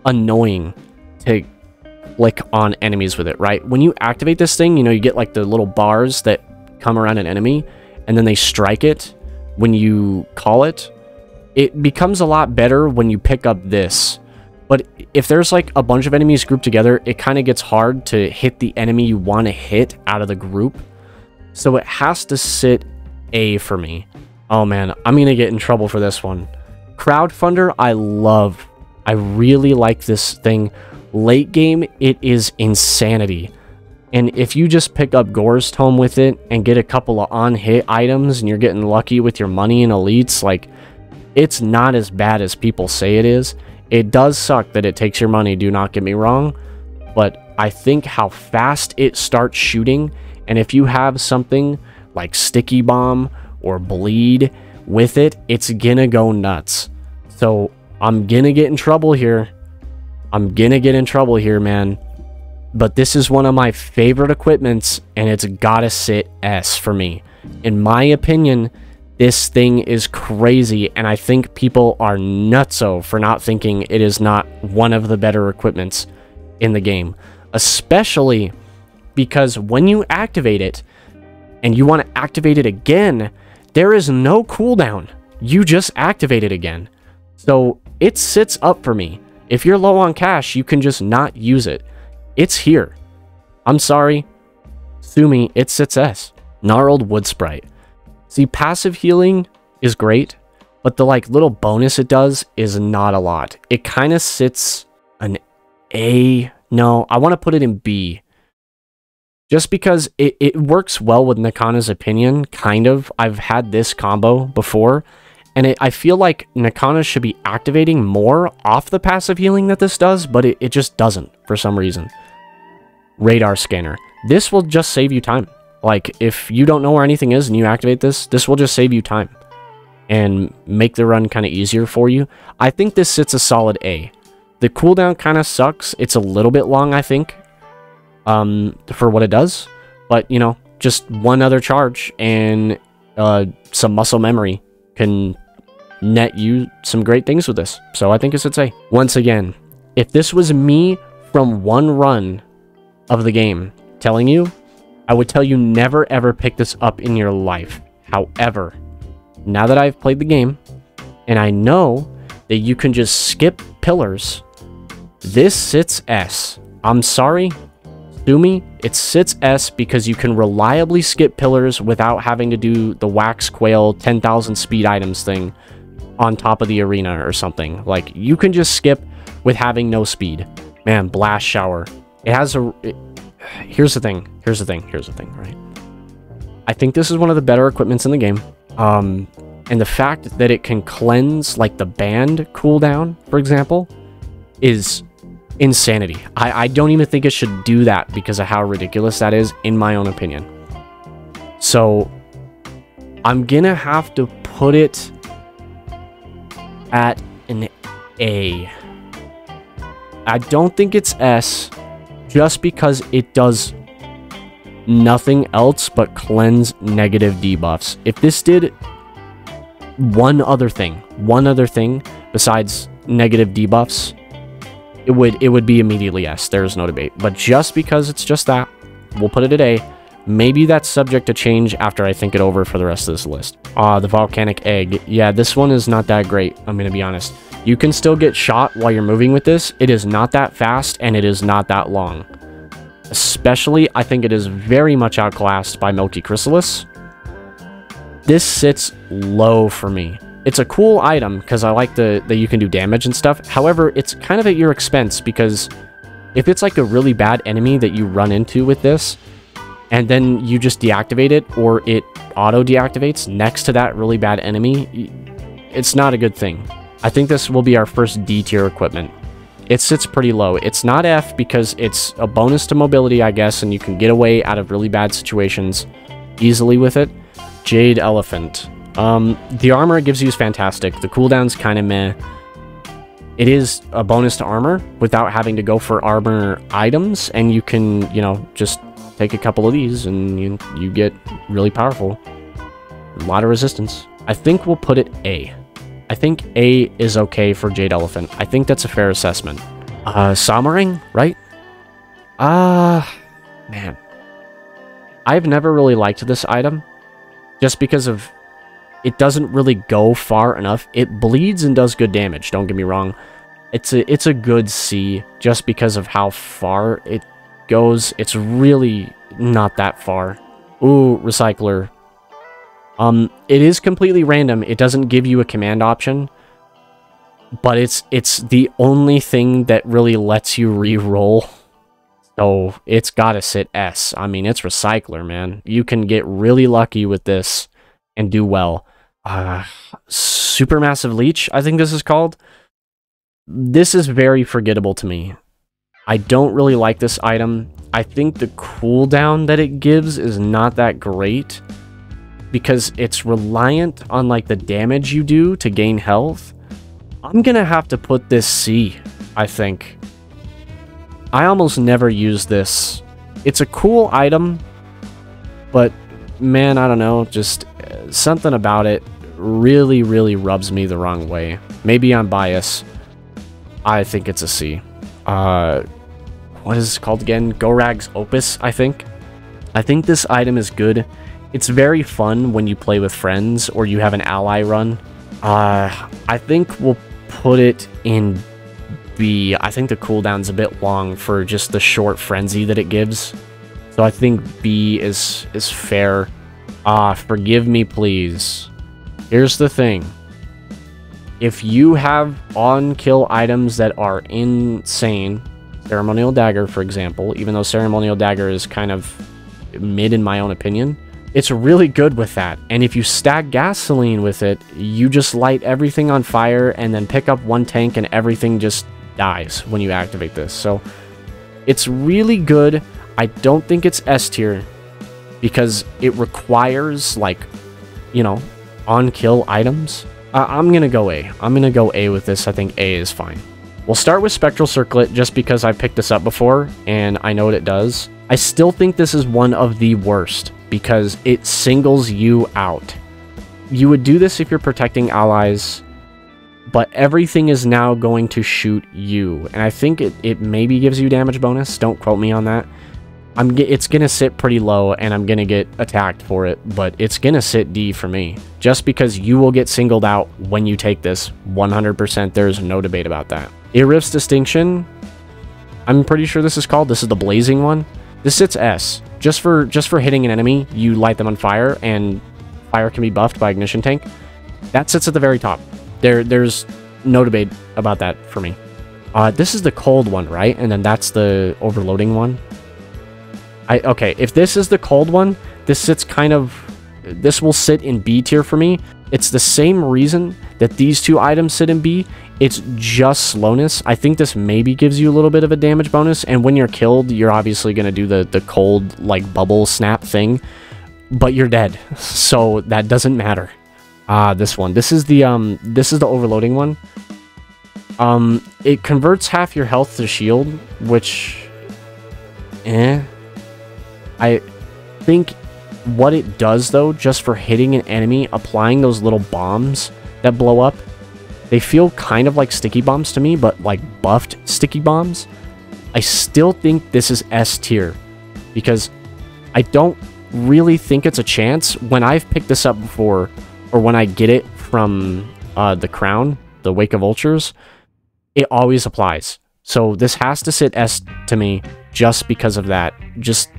annoying to click on enemies with it, right? When you activate this thing, you know, you get like the little bars that come around an enemy, and then they strike it when you call it. It becomes a lot better when you pick up this. But if there's like a bunch of enemies grouped together, it kind of gets hard to hit the enemy you want to hit out of the group. So it has to sit A for me. Oh man, I'm going to get in trouble for this one. Crowdfunder, I love. I really like this thing. Late game, it is insanity. And if you just pick up Gore's Tome with it and get a couple of on-hit items and you're getting lucky with your money and elites, like, it's not as bad as people say it is. It does suck that it takes your money, do not get me wrong. But I think how fast it starts shooting, and if you have something like Sticky Bomb or Bleed with it, it's gonna go nuts. So I'm gonna get in trouble here. I'm gonna get in trouble here, man. But this is one of my favorite equipments, and it's gotta sit S for me. In my opinion, this thing is crazy, and I think people are nutso for not thinking it is not one of the better equipments in the game. Especially because when you activate it, and you want to activate it again, there is no cooldown. You just activate it again. So it sits up for me. If you're low on cash, you can just not use it. It's here. I'm sorry. Sue me, it sits S. Gnarled Wood Sprite. See, passive healing is great, but the like little bonus it does is not a lot. It kind of sits an A. No, I want to put it in B. Just because it works well with Nakana's opinion, kind of. I've had this combo before, and I feel like Nakana should be activating more off the passive healing that this does, but it just doesn't for some reason. Radar Scanner. This will just save you time. Like, if you don't know where anything is and you activate this, this will just save you time and make the run kind of easier for you. I think this sits a solid A. The cooldown kind of sucks. It's a little bit long, I think, for what it does. But, you know, just one other charge and some muscle memory can net you some great things with this. So I think it sits A. Once again, if this was me from one run of the game telling you, I would tell you never ever pick this up in your life. However, now that I've played the game and I know that you can just skip pillars, this sits S. I'm sorry, sue me, it sits S because you can reliably skip pillars without having to do the Wax Quail 10,000 speed items thing on top of the arena or something. Like, you can just skip with having no speed. Man, Blast Shower. It has a... here's the thing, right? I think this is one of the better equipments in the game. And the fact that it can cleanse, like, the band cooldown, for example, is insanity. I don't even think it should do that because of how ridiculous that is, in my own opinion. So, I'm gonna have to put it at an A. I don't think it's S, just because it does nothing else but cleanse negative debuffs. If this did one other thing besides negative debuffs, it would be immediately S. There's no debate. But just because it's just that, we'll put it at A. Maybe that's subject to change after I think it over for the rest of this list. The volcanic egg. Yeah, this one is not that great, I'm gonna be honest. You can still get shot while you're moving with this. It is not that fast, and it is not that long. Especially, I think it is very much outclassed by Milky Chrysalis. This sits low for me. It's a cool item, because I like that you can do damage and stuff. However, it's kind of at your expense, because if it's like a really bad enemy that you run into with this, and then you just deactivate it, or it auto-deactivates next to that really bad enemy, it's not a good thing. I think this will be our first D tier equipment. It sits pretty low. It's not F because it's a bonus to mobility, I guess, and you can get away out of really bad situations easily with it. Jade Elephant. The armor it gives you is fantastic. The cooldown's kind of meh. It is a bonus to armor without having to go for armor items, and you can, you know, just take a couple of these and you get really powerful. A lot of resistance. I think we'll put it A. I think A is okay for Jade Elephant. I think that's a fair assessment. Sommering, right? Man. I've never really liked this item. Just because of... It doesn't really go far enough. It bleeds and does good damage, don't get me wrong. It's a good C, just because of how far it goes. It's really not that far. Ooh, Recycler. It is completely random. It doesn't give you a command option, but it's the only thing that really lets you re-roll. So it's gotta sit S. I mean, it's Recycler, man. You can get really lucky with this and do well. Supermassive Leech, I think this is called. This is very forgettable to me. I don't really like this item. I think the cooldown that it gives is not that great, because it's reliant on, like, the damage you do to gain health. I'm gonna have to put this C, I think. I almost never use this. It's a cool item, but, man, I don't know, just something about it really, really rubs me the wrong way. Maybe I'm biased. I think it's a C. What is it called again? Gorag's Opus, I think. I think this item is good. It's very fun when you play with friends or you have an ally run. I think we'll put it in B. I think the cooldown's a bit long for just the short frenzy that it gives. So I think B is fair. Forgive me, please. Here's the thing. If you have on-kill items that are insane, Ceremonial Dagger, for example, even though Ceremonial Dagger is kind of mid in my own opinion, it's really good with that. And if you stack gasoline with it, you just light everything on fire and then pick up one tank and everything just dies when you activate this. So it's really good. I don't think it's S tier because it requires, like, you know, on-kill items. I'm gonna go A. I'm gonna go A with this. I think A is fine. We'll start with Spectral Circlet just because I picked this up before and I know what it does. I still think this is one of the worst because it singles you out. You would do this if you're protecting allies, but everything is now going to shoot you. And I think it maybe gives you damage bonus. Don't quote me on that. It's going to sit pretty low and I'm going to get attacked for it, but it's going to sit D for me. Just because you will get singled out when you take this, 100%, there's no debate about that. Irif's Distinction, I'm pretty sure this is called. This is the blazing one. This sits S. Just for hitting an enemy, you light them on fire, and fire can be buffed by Ignition Tank. That sits at the very top. There's no debate about that for me. This is the cold one, right? And then that's the overloading one. Okay, if this is the cold one, this will sit in B tier for me. It's the same reason that these two items sit in B. It's just slowness. I think this maybe gives you a little bit of a damage bonus, and when you're killed, you're obviously going to do the cold, like, bubble snap thing, but you're dead, so that doesn't matter. This one. This is the overloading one. It converts half your health to shield, which, I think what it does, though, just for hitting an enemy, applying those little bombs that blow up, they feel kind of like sticky bombs to me, but like buffed sticky bombs. I still think this is S tier, because I don't really think it's a chance. When I've picked this up before, or when I get it from the Crown, the Wake of Vultures, it always applies. So this has to sit S to me just because of that. Just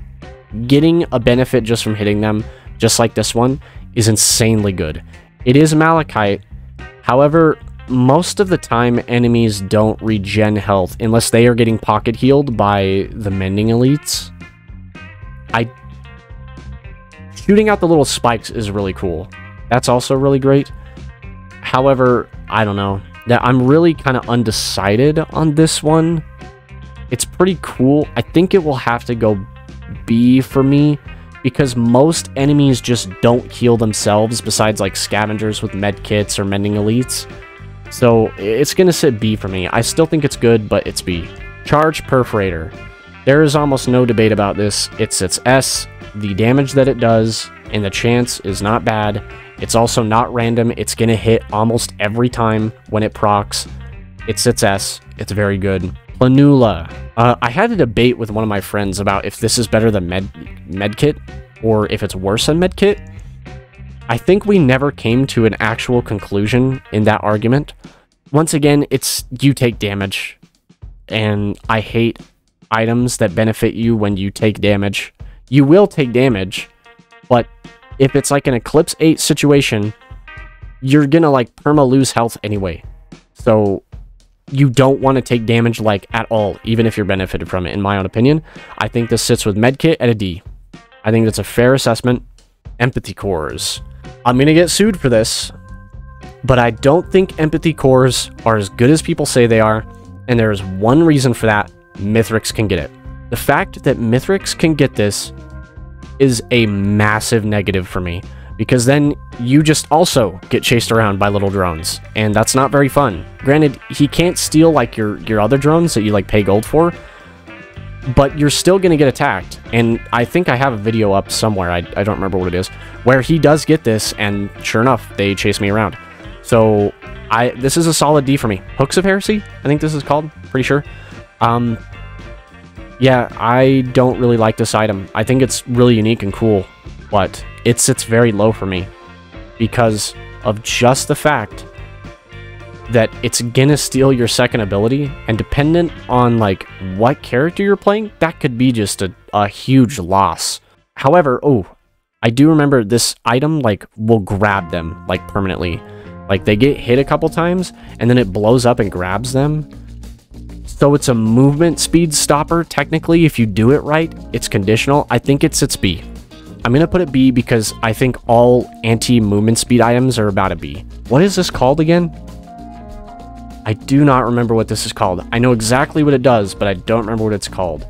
getting a benefit just from hitting them, just like this one, is insanely good. It is Malachite. However, most of the time, enemies don't regen health unless they are getting pocket healed by the mending elites. Shooting out the little spikes is really cool. That's also really great. However, I don't know. I'm really kind of undecided on this one. It's pretty cool. I think it will have to go B for me, because most enemies just don't heal themselves besides like scavengers with med kits or mending elites. So it's going to sit B for me. I still think it's good, but it's B. Charge Perforator. There is almost no debate about this. It sits S. The damage that it does and the chance is not bad. It's also not random. It's going to hit almost every time when it procs. It sits S. It's very good. Planula. I had a debate with one of my friends about if this is better than Medkit or if it's worse than Medkit. I think we never came to an actual conclusion in that argument. Once again, it's you take damage, and I hate items that benefit you when you take damage. You will take damage, but if it's like an Eclipse 8 situation, you're gonna like perma lose health anyway. So you don't want to take damage like at all, even if you're benefited from it, in my own opinion. I think this sits with Medkit at a D. I think that's a fair assessment. Empathy cores. I'm gonna get sued for this, but I don't think empathy cores are as good as people say they are, and there is one reason for that. Mithrix can get it. The fact that Mithrix can get this is a massive negative for me, because then you just also get chased around by little drones, and that's not very fun. Granted, he can't steal like your other drones that you like pay gold for, but you're still gonna get attacked. And I think I have a video up somewhere, I don't remember what it is, where he does get this, and sure enough, they chase me around. So this is a solid D for me. Hooks of Heresy, I think this is called, pretty sure. Yeah, I don't really like this item. I think it's really unique and cool, but it sits very low for me because of just the fact that it's gonna steal your second ability, and dependent on like what character you're playing, that could be just a huge loss. However, I do remember this item like will grab them like permanently. Like they get hit a couple times and then it blows up and grabs them. So it's a movement speed stopper, technically. If you do it right, it's conditional. I think it sits B. I'm going to put it B because I think all anti-movement speed items are about a B. What is this called again? I do not remember what this is called. I know exactly what it does, but I don't remember what it's called.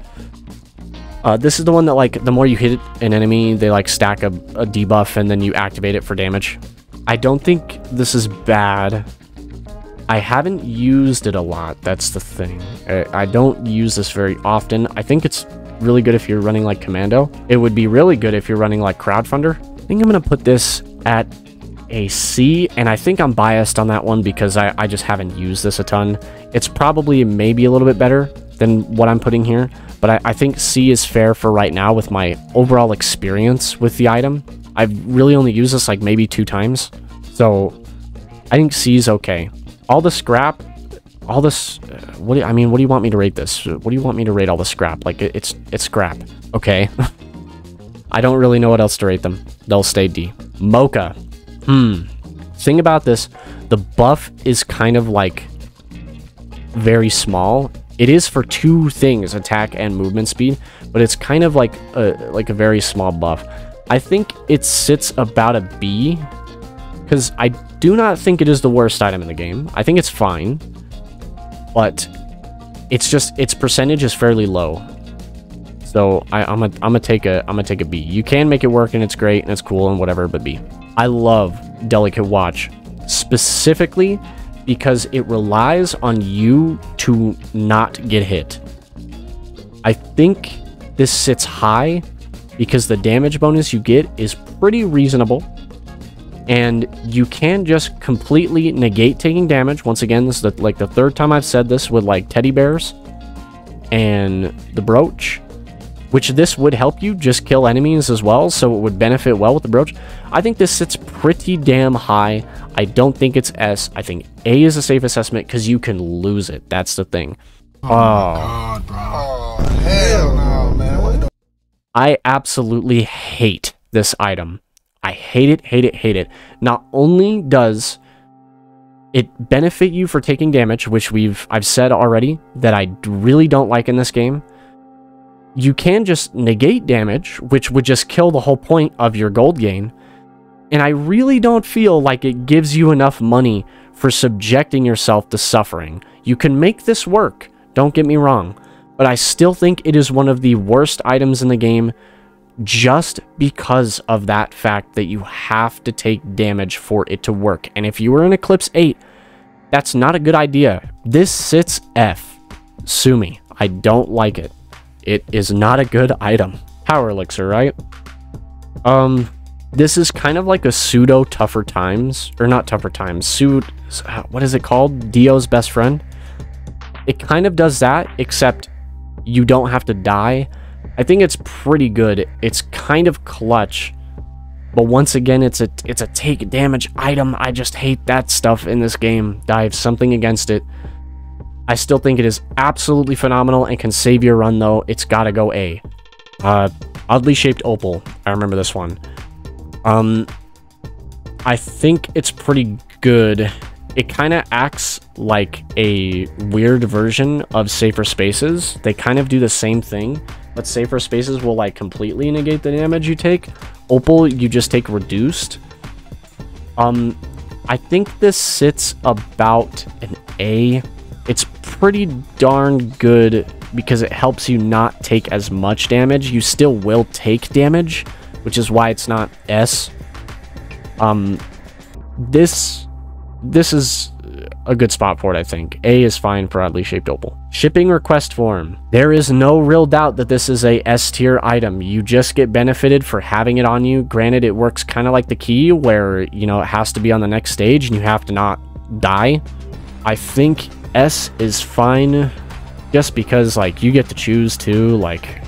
This is the one that, like, the more you hit an enemy, they, like, stack a debuff, and then you activate it for damage. I don't think this is bad. I haven't used it a lot, that's the thing. I don't use this very often. I think it's really good if you're running like Commando. It would be really good if you're running like Crowdfunder. I think I'm going to put this at a C, and I think I'm biased on that one because I just haven't used this a ton. It's probably maybe a little bit better than what I'm putting here, but I think C is fair for right now with my overall experience with the item. I've really only used this like maybe 2 times, so I think C is okay. All the scrap, all this, what do you want me to rate this? What do you want me to rate all the scrap? Like, it's scrap. Okay. I don't really know what else to rate them. They'll stay D. Mocha. Thing about this, the buff is kind of like very small. It is for two things, attack and movement speed, but it's kind of like a very small buff. I think it sits about a B, because I do not think it is the worst item in the game. I think it's fine, but it's just its percentage is fairly low. So I'm gonna take a B. You can make it work and it's great and it's cool and whatever, but B. I love Delicate Watch specifically because it relies on you to not get hit. I think this sits high because the damage bonus you get is pretty reasonable, and you can just completely negate taking damage. Once again, this is like the third time I've said this with like teddy bears and the brooch, which this would help you just kill enemies as well, so it would benefit well with the brooch. I think this sits pretty damn high. I don't think it's S. I think A is a safe assessment because you can lose it. That's the thing. Oh, my God, bro. Oh, hell no, man. What the... I absolutely hate this item. I hate it, hate it, hate it. Not only does it benefit you for taking damage, which I've said already that I really don't like in this game. You can just negate damage, which would just kill the whole point of your gold gain. And I really don't feel like it gives you enough money for subjecting yourself to suffering. You can make this work, don't get me wrong, but I still think it is one of the worst items in the game just because of that fact that you have to take damage for it to work. And if you were in Eclipse 8, that's not a good idea. This sits F. Sue me. I don't like it. It is not a good item. Power Elixir, right? This is kind of like a pseudo Tougher Times, or not Tougher Times, what is it called? Dio's best friend? It kind of does that, except you don't have to die. I think it's pretty good. It's kind of clutch, but once again, it's a take damage item. I just hate that stuff in this game. I have something against it. I still think it is absolutely phenomenal and can save your run, though. It's gotta go A. Oddly Shaped Opal. I remember this one. I think it's pretty good. It kind of acts like a weird version of Safer Spaces. They kind of do the same thing, but Safer Spaces will like completely negate the damage you take. Opal, you just take reduced. I think this sits about an A. It's pretty darn good because it helps you not take as much damage. You still will take damage, which is why it's not S. This is a good spot for it, I think. A is fine for Oddly Shaped Opal. Shipping request form. There is no real doubt that this is a S tier item. You just get benefited for having it on you. Granted, it works kind of like the key where, you know, it has to be on the next stage and you have to not die. I think S is fine just because, like, you get to choose too. Like,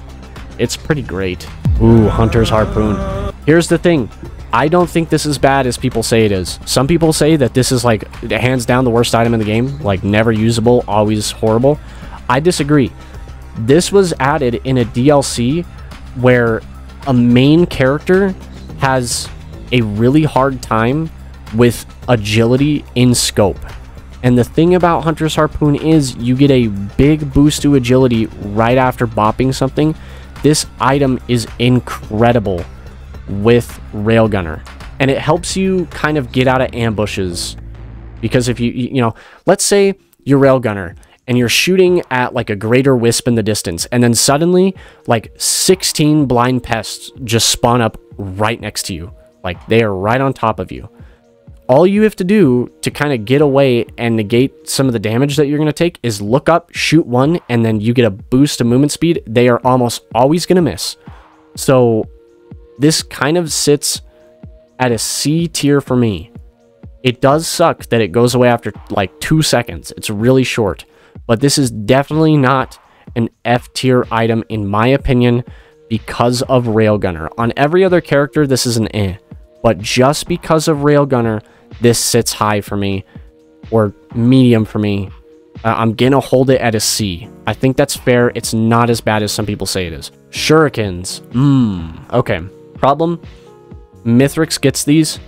it's pretty great. Ooh, Hunter's Harpoon. Here's the thing. I don't think this is bad as people say it is. Some people say that this is like hands down the worst item in the game, like never usable, always horrible. I disagree. This was added in a DLC where a main character has a really hard time with agility in scope. And the thing about Hunter's Harpoon is you get a big boost to agility right after bopping something. This item is incredible with Railgunner, and it helps you kind of get out of ambushes, because if you know, let's say you're Railgunner and you're shooting at like a greater wisp in the distance, and then suddenly like 16 blind pests just spawn up right next to you, like they are right on top of you. All you have to do to kind of get away and negate some of the damage that you're going to take is look up, shoot one, and then you get a boost to movement speed. They are almost always going to miss. So this kind of sits at a C tier for me. It does suck that it goes away after like 2 seconds. It's really short. But this is definitely not an F tier item in my opinion because of Railgunner. On every other character, this is an eh. But just because of Railgunner, this sits high for me, or medium for me. I'm gonna hold it at a C. I think that's fair. It's not as bad as some people say it is. Shurikens. Okay. Problem, Mithrix gets these,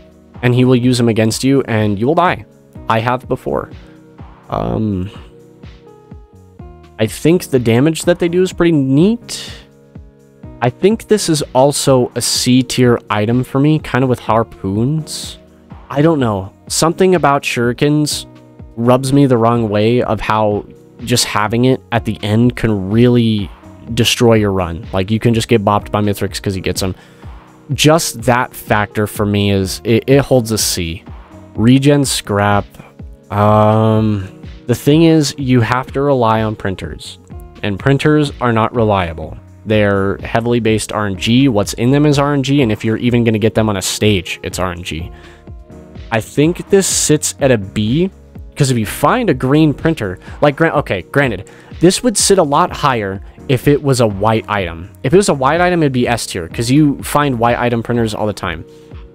and he will use them against you, and you will die. I have before. I I think the damage that they do is pretty neat. I think this is also a C tier item for me, kind of with harpoons. I don't know. Something about shurikens rubs me the wrong way of how just having it at the end can really destroy your run. Like, you can just get bopped by Mithrix because he gets them. Just that factor for me is, it holds a C. Regen scrap. The thing is, you have to rely on printers. And printers are not reliable. They're heavily based RNG. What's in them is RNG, and if you're even going to get them on a stage, it's RNG. I think this sits at a B, because if you find a green printer, like, okay, granted, this would sit a lot higher if it was a white item. If it was a white item, it'd be S tier, because you find white item printers all the time.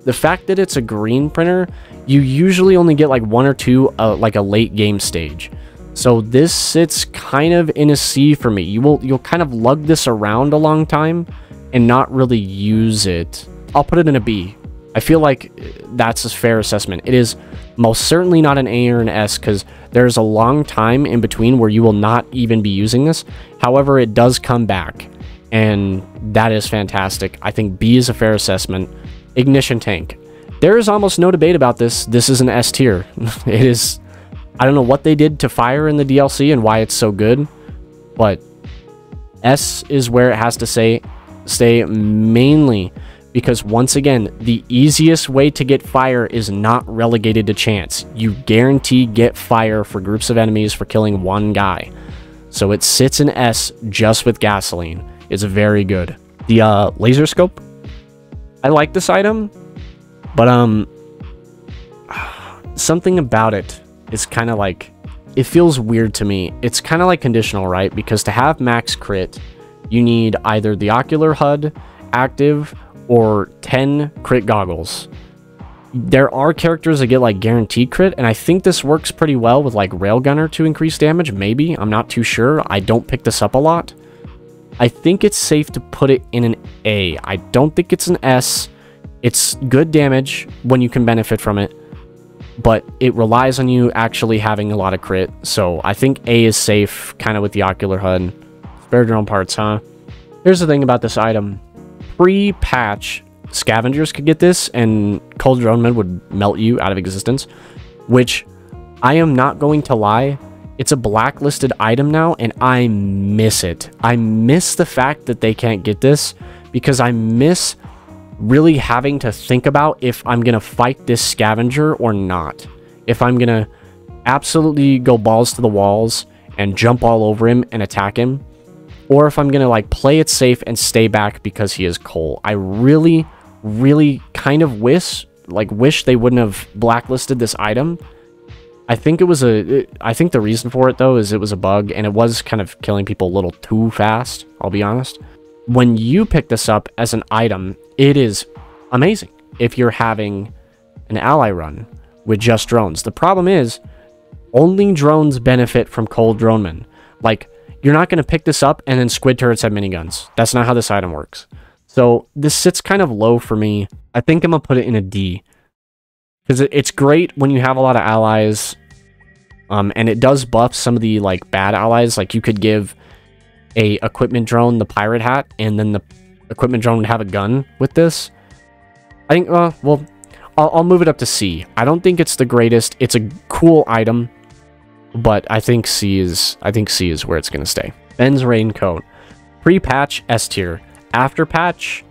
The fact that it's a green printer, you usually only get like 1 or 2, like a late game stage. So this sits kind of in a C for me. You'll kind of lug this around a long time and not really use it. I'll put it in a B. I feel like that's a fair assessment. It is most certainly not an A or an S, because there's a long time in between where you will not even be using this. However, it does come back, and that is fantastic. I think B is a fair assessment. Ignition tank. There is almost no debate about this. This is an S tier. It is... I don't know what they did to fire in the DLC and why it's so good, but S is where it has to stay, mainly because, once again, the easiest way to get fire is not relegated to chance. You guarantee get fire for groups of enemies for killing one guy. So it sits in S just with gasoline. It's very good. The laser scope, I like this item, but something about it is kind of like, it feels weird to me. It's kind of like conditional, right? Because to have max crit, you need either the ocular HUD active or 10 crit goggles. There are characters that get like guaranteed crit, and I think this works pretty well with like Railgunner to increase damage, maybe. I'm not too sure. I don't pick this up a lot. I think it's safe to put it in an A. I don't think it's an S. It's good damage when you can benefit from it, but it relies on you actually having a lot of crit. So I think A is safe, kind of with the ocular HUD. Spare drone parts, huh? Here's the thing about this item. Pre-patch, scavengers could get this, and Cold Droneman would melt you out of existence, which, I am not going to lie, it's a blacklisted item now, and I miss it. I miss the fact that they can't get this, because I miss really having to think about if I'm going to fight this scavenger or not. If I'm going to absolutely go balls to the walls and jump all over him and attack him, or if I'm going to like play it safe and stay back because he is Cole. I really kind of wish they wouldn't have blacklisted this item. I think I think the reason for it though is it was a bug, and it was kind of killing people a little too fast, I'll be honest. When you pick this up as an item, it is amazing if you're having an ally run with just drones. The problem is, only drones benefit from Cold Droneman. Like, you're not going to pick this up and then squid turrets have miniguns. That's not how this item works. So this sits kind of low for me. I think I'm going to put it in a D, because it's great when you have a lot of allies, and it does buff some of the like bad allies. Like, you could give a equipment drone the pirate hat, and then the equipment drone would have a gun with this. I think, well, I'll move it up to C. I don't think it's the greatest. It's a cool item, but I think C is where it's gonna stay. Ben's raincoat, pre-patch S tier. After patch,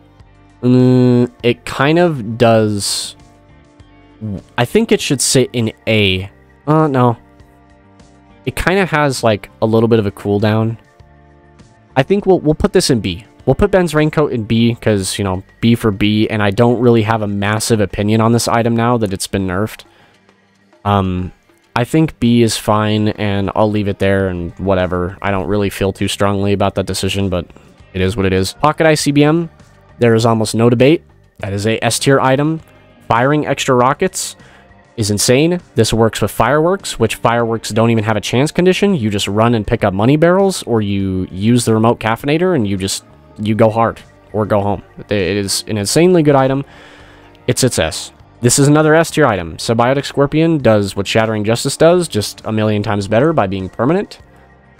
it kind of does. I think it should sit in A. No, it kind of has like a little bit of a cooldown. I think we'll put this in B. We'll put Ben's raincoat in B because, you know, B for B, and I don't really have a massive opinion on this item now that it's been nerfed. I think B is fine, and I'll leave it there and whatever. I don't really feel too strongly about that decision, but it is what it is. Pocket ICBM, there is almost no debate. That is a S tier item. Firing extra rockets is insane. This works with fireworks, which fireworks don't even have a chance condition. You just run and pick up money barrels, or you use the remote caffeinator and you go hard or go home. It is an insanely good item. It's its S. This is another S tier item. Symbiotic Scorpion does what Shattering Justice does, just a million times better by being permanent.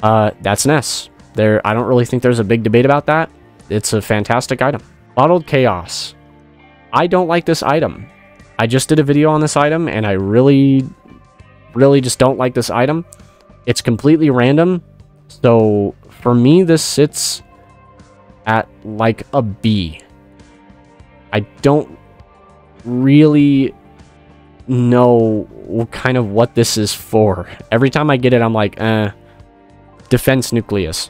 That's an S. I don't really think there's a big debate about that. It's a fantastic item. Bottled Chaos. I don't like this item. I just did a video on this item, and I really just don't like this item. It's completely random. So, for me, this sits at, like, a B. I don't really know kind of what this is for. Every time I get it, I'm like, Defense Nucleus.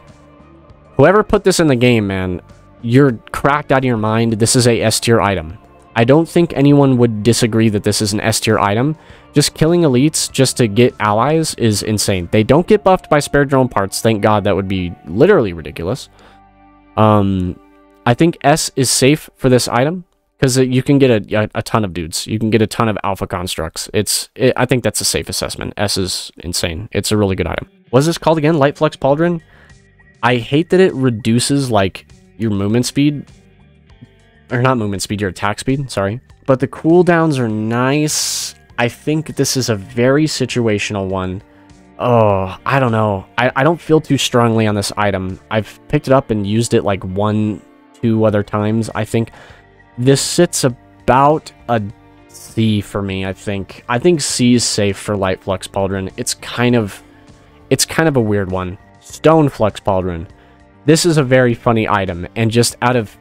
Whoever put this in the game, man, you're cracked out of your mind. This is a S tier item. I don't think anyone would disagree that this is an S tier item. Just killing elites just to get allies is insane. They don't get buffed by spare drone parts. Thank God. That would be literally ridiculous. I think S is safe for this item because you can get a ton of dudes. You can get a ton of alpha constructs. I think that's a safe assessment. S is insane. It's a really good item. What is this called again? Light Flux Pauldron? I hate that it reduces, like, your movement speed. Or not movement speed, your attack speed, sorry. But the cooldowns are nice. I think this is a very situational one. Oh, I don't know. I don't feel too strongly on this item. I've picked it up and used it like 1-2 other times. I think this sits about a C for me, I think. I think C is safe for Light Flux Pauldron. It's kind of a weird one. Stone Flux Pauldron. This is a very funny item, and just out of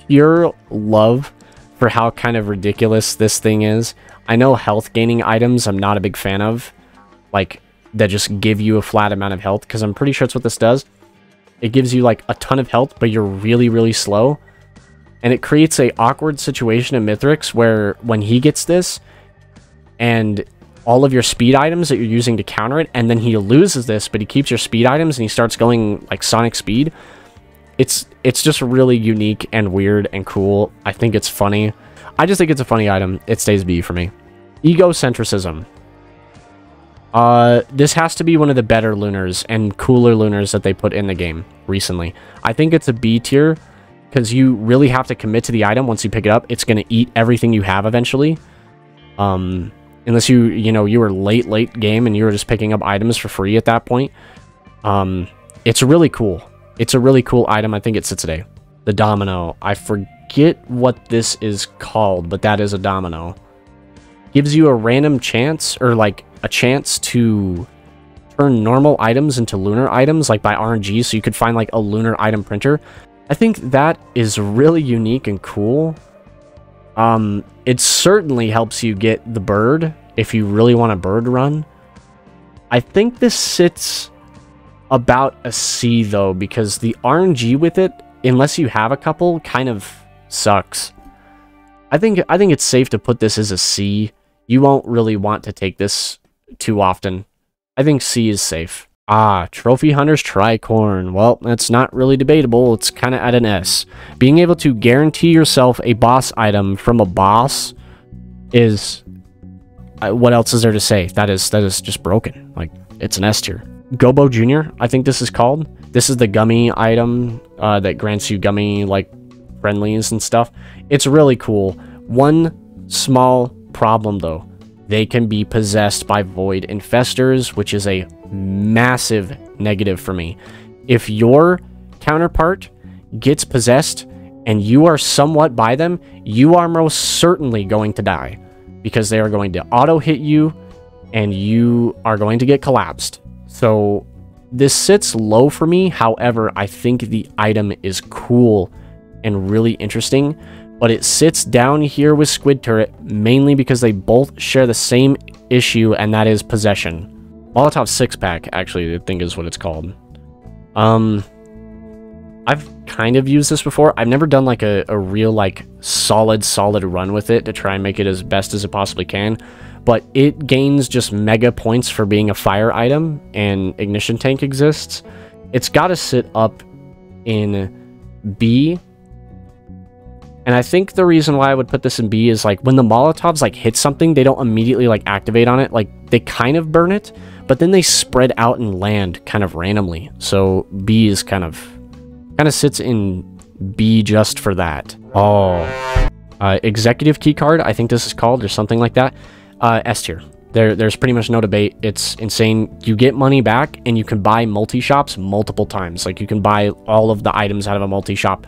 pure love for how kind of ridiculous this thing is. I know health gaining items I'm not a big fan of, like, that just give you a flat amount of health, because I'm pretty sure it's what this does. It gives you, like, a ton of health, but you're really, really slow. And it creates a awkward situation in Mithrix where when he gets this, and all of your speed items that you're using to counter it, and then he loses this, but he keeps your speed items, and he starts going, like, Sonic speed. It's just really unique and weird and cool. I think it's funny. I just think it's a funny item. It stays B for me. Egocentrism. This has to be one of the better lunars and cooler lunars that they put in the game recently. I think it's a B tier because you really have to commit to the item once you pick it up. It's going to eat everything you have eventually. Unless you were late game and you were just picking up items for free at that point. It's really cool. It's a really cool item. I think it sits today. The Domino. I forget what this is called, but that is a Domino. Gives you a random chance, or like a chance to turn normal items into lunar items, like by RNG, so you could find like a lunar item printer. I think that is really unique and cool. It certainly helps you get the bird if you really want a bird run. I think this sits about a C though, because the RNG with it, unless you have a couple, kind of sucks. I think it's safe to put this as a C. You won't really want to take this too often. I think C is safe. Trophy Hunter's Tricorn. Well, that's not really debatable. It's kind of at an S. Being able to guarantee yourself a boss item from a boss is... what else is there to say? That is just broken. Like, it's an S tier. Gobo Jr., I think this is called. This is the gummy item that grants you gummy, like, friendlies and stuff. It's really cool. One small problem, though. They can be possessed by Void Infestors, which is a massive negative for me. If your counterpart gets possessed and you are somewhat by them, you are most certainly going to die, because they are going to auto-hit you and you are going to get collapsed. So this sits low for me. However, I think the item is cool and really interesting, but it sits down here with Squid Turret mainly because they both share the same issue, and that is possession. Molotov 6-pack, actually, I think is what it's called. I've kind of used this before. I've never done like a real like solid run with it to try and make it as best as it possibly can, but it gains just mega points for being a fire item, and ignition tank exists. It's got to sit up in B, and I think the reason why I would put this in B is like when the Molotovs like hit something, they don't immediately like activate on it. Like they kind of burn it, but then they spread out and land kind of randomly. So B is kind of sits in B just for that. Executive keycard, I think this is called, or something like that. S tier. There's pretty much no debate. It's insane. You get money back, and you can buy multi-shops multiple times. Like, you can buy all of the items out of a multi-shop.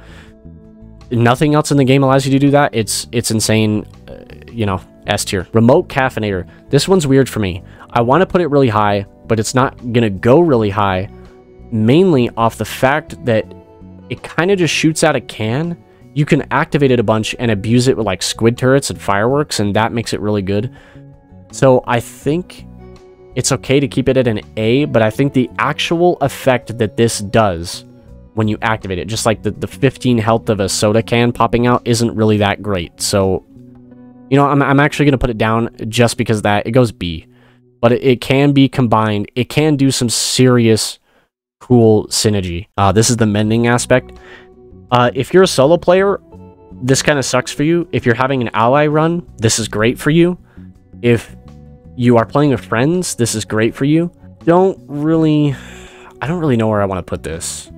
Nothing else in the game allows you to do that. It's insane. You know, S tier. Remote caffeinator. This one's weird for me. I want to put it really high, but it's not gonna go really high, mainly off the fact that it kind of just shoots out a can. You can activate it a bunch and abuse it with like squid turrets and fireworks, and that makes it really good. So I think it's okay to keep it at an A, but I think the actual effect that this does when you activate it, just like the 15 health of a soda can popping out, isn't really that great. So, you know, I'm actually going to put it down just because of that. It goes B. But it can be combined. It can do some serious cool synergy. This is the mending aspect. If you're a solo player, this kind of sucks for you. If you're having an ally run, this is great for you. If you are playing with friends, this is great for you. I don't really know where I want to put this.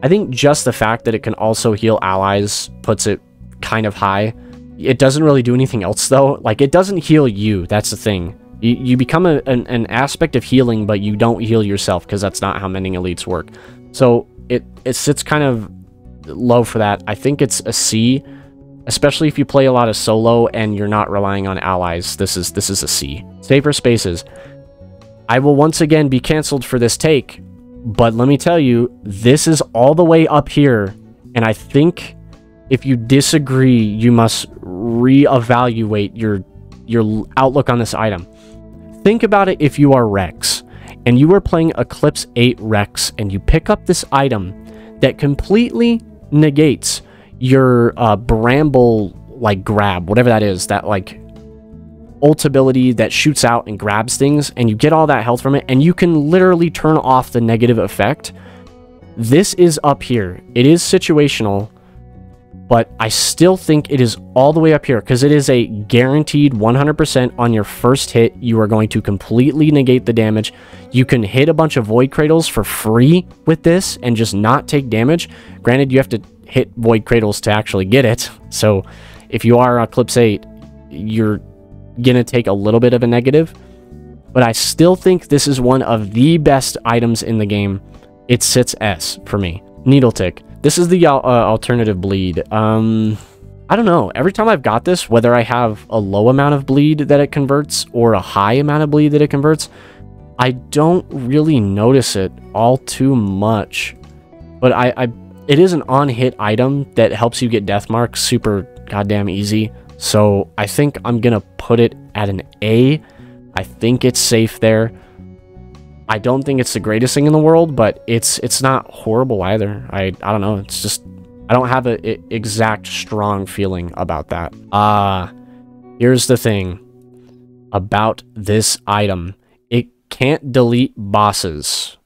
I think just the fact that it can also heal allies puts it kind of high. It doesn't really do anything else though. Like, it doesn't heal you. That's the thing. You become an aspect of healing, but you don't heal yourself, because that's not how mending elites work. So it sits kind of low for that. I think it's a C, especially if you play a lot of solo and you're not relying on allies. This is a C. Safer spaces. I will once again be canceled for this take, but let me tell you, this is all the way up here, and I think if you disagree, you must reevaluate your outlook on this item. Think about it. If you are Rex and you are playing Eclipse 8 Rex and you pick up this item that completely negates your bramble like grab, whatever that is, that like ult ability that shoots out and grabs things, and you get all that health from it, and you can literally turn off the negative effect. This is up here. It is situational, but I still think it is all the way up here, because it is a guaranteed 100% on your first hit. You are going to completely negate the damage. You can hit a bunch of Void Cradles for free with this and just not take damage. Granted, you have to hit Void Cradles to actually get it. So if you are Eclipse 8, you're going to take a little bit of a negative. But I still think this is one of the best items in the game. It sits S for me. Needle Tick. This is the alternative bleed. I don't know. Every time I've got this, whether I have a low amount of bleed that it converts or a high amount of bleed that it converts, I don't really notice it all too much. But it is an on-hit item that helps you get death marks super goddamn easy. So I think I'm going to put it at an A. I think it's safe there. I don't think it's the greatest thing in the world, but it's not horrible either. I don't know. It's just, I don't have an exact strong feeling about that. Here's the thing about this item. It can't delete bosses.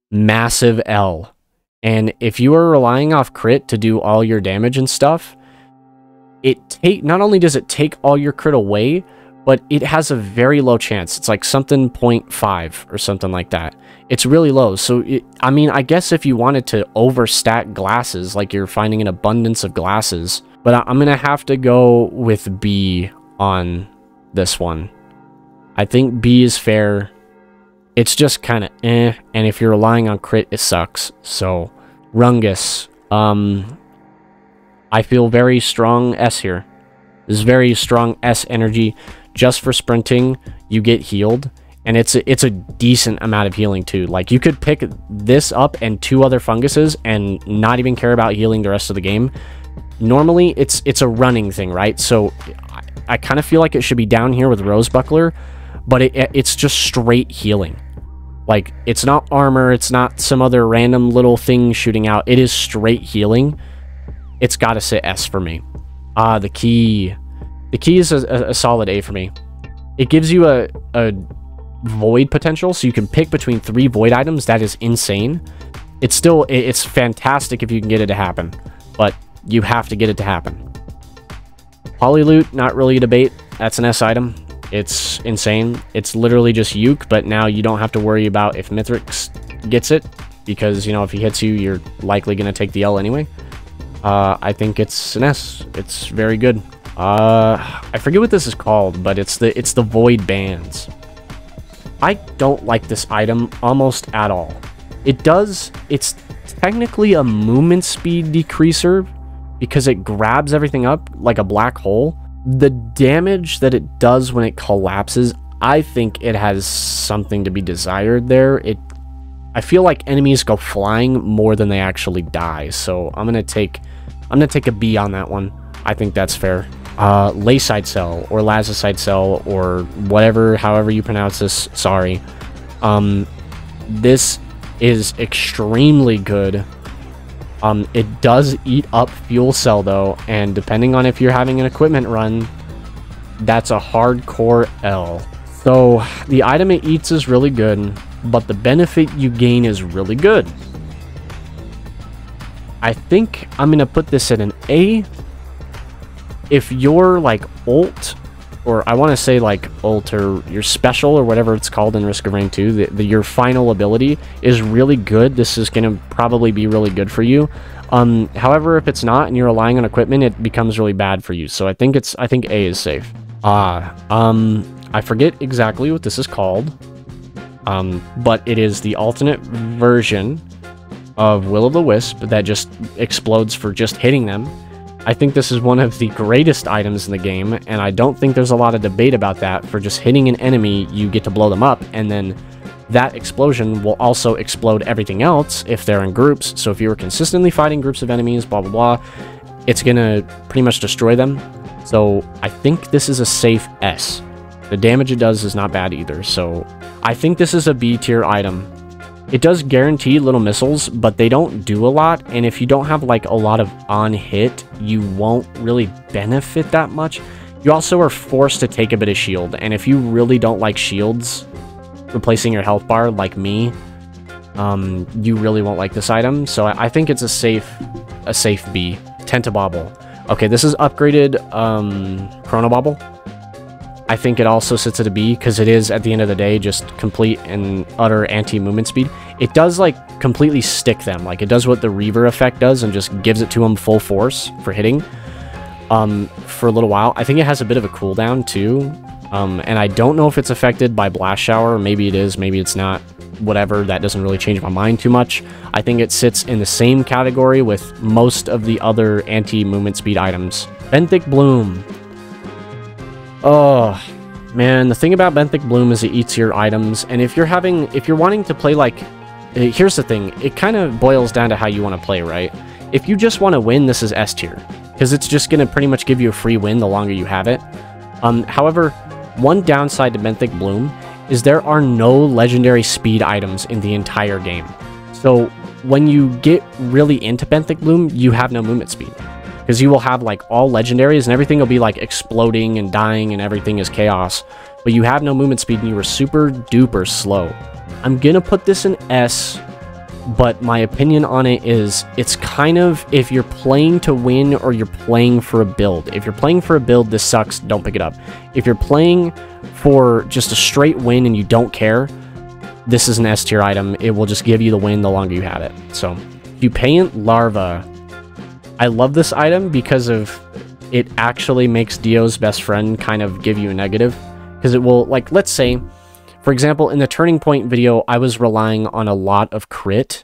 Massive L. And if you are relying off crit to do all your damage and stuff, not only does it take all your crit away, but it has a very low chance. It's like something 0.5 or something like that. It's really low. So, I mean, I guess if you wanted to overstack glasses, like you're finding an abundance of glasses, but I'm going to have to go with B on this one. I think B is fair. It's just kind of eh. And if you're relying on crit, it sucks. So, Rungus. I feel very strong S here. This is very strong S energy. Just for sprinting, you get healed, and it's a decent amount of healing too. Like, you could pick this up and 2 other funguses and not even care about healing the rest of the game. Normally, it's a running thing, right? So I kind of feel like it should be down here with Rose Buckler, but it's just straight healing. Like, it's not armor, it's not some other random little thing shooting out. It is straight healing. It's got to sit S for me. The key. The key is a solid A for me. It gives you a void potential, so you can pick between 3 void items. That is insane. It's fantastic if you can get it to happen, but you have to get it to happen. Polyloot, not really a debate. That's an S item. It's insane. It's literally just Uke, but now you don't have to worry about if Mithrix gets it, because, you know, if he hits you, you're likely going to take the L anyway. I think it's an S. It's very good. I forget what this is called, but it's the Void Bands. I don't like this item almost at all. It's technically a movement speed decreaser because it grabs everything up like a black hole. The damage that it does when it collapses, I think it has something to be desired there. I feel like enemies go flying more than they actually die, so I'm gonna take a B on that one. I think that's fair. Layside Cell or Lazicide Cell or whatever, however you pronounce this, sorry. This is extremely good. It does eat up Fuel Cell though, and depending on if you're having an equipment run, that's a hardcore L. So the item it eats is really good, but the benefit you gain is really good. I think I'm gonna put this at an A. If you're like ult, or I want to say like ult or your special or whatever it's called in Risk of Rain 2, your final ability is really good, this is gonna probably be really good for you. However, if it's not and you're relying on equipment, it becomes really bad for you. So I think A is safe. I forget exactly what this is called, but it is the alternate version of Will-O-The-Wisp that just explodes for just hitting them. I think this is one of the greatest items in the game, and I don't think there's a lot of debate about that. For just hitting an enemy, you get to blow them up, and then that explosion will also explode everything else if they're in groups. So if you were consistently fighting groups of enemies, blah blah blah, it's gonna pretty much destroy them. So I think this is a safe S. The damage it does is not bad either, so I think this is a B tier item. It does guarantee little missiles, but they don't do a lot, and if you don't have like a lot of on hit, you won't really benefit that much. You also are forced to take a bit of shield, and if you really don't like shields replacing your health bar like me, you really won't like this item. So I think it's a safe B. Tentabobble. Okay, this is upgraded Chronobobble. I think it also sits at a B because it is, at the end of the day, just complete and utter anti-movement speed. It does, like, completely stick them. Like, it does what the Reaver effect does and just gives it to them full force for hitting for a little while. I think it has a bit of a cooldown, too. And I don't know if it's affected by Blast Shower. Maybe it is, maybe it's not. Whatever, that doesn't really change my mind too much. I think it sits in the same category with most of the other anti-movement speed items. Benthic Bloom. Oh, man, the thing about Benthic Bloom is it eats your items, and if you're wanting to play like, here's the thing, it kind of boils down to how you want to play, right? If you just want to win, this is S tier, because it's just going to pretty much give you a free win the longer you have it. However, one downside to Benthic Bloom is there are no legendary speed items in the entire game. So when you get really into Benthic Bloom, you have no movement speed. Because you will have like all legendaries and everything will be like exploding and dying and everything is chaos. But you have no movement speed and you are super duper slow. I'm gonna put this in S, but my opinion on it is it's kind of if you're playing to win or you're playing for a build. If you're playing for a build, this sucks, don't pick it up. If you're playing for just a straight win and you don't care, this is an S tier item. It will just give you the win the longer you have it. So, Upayant Larva. I love this item because of it actually makes Dio's best friend kind of give you a negative. Because it will, like, let's say, for example, in the Turning Point video, I was relying on a lot of crit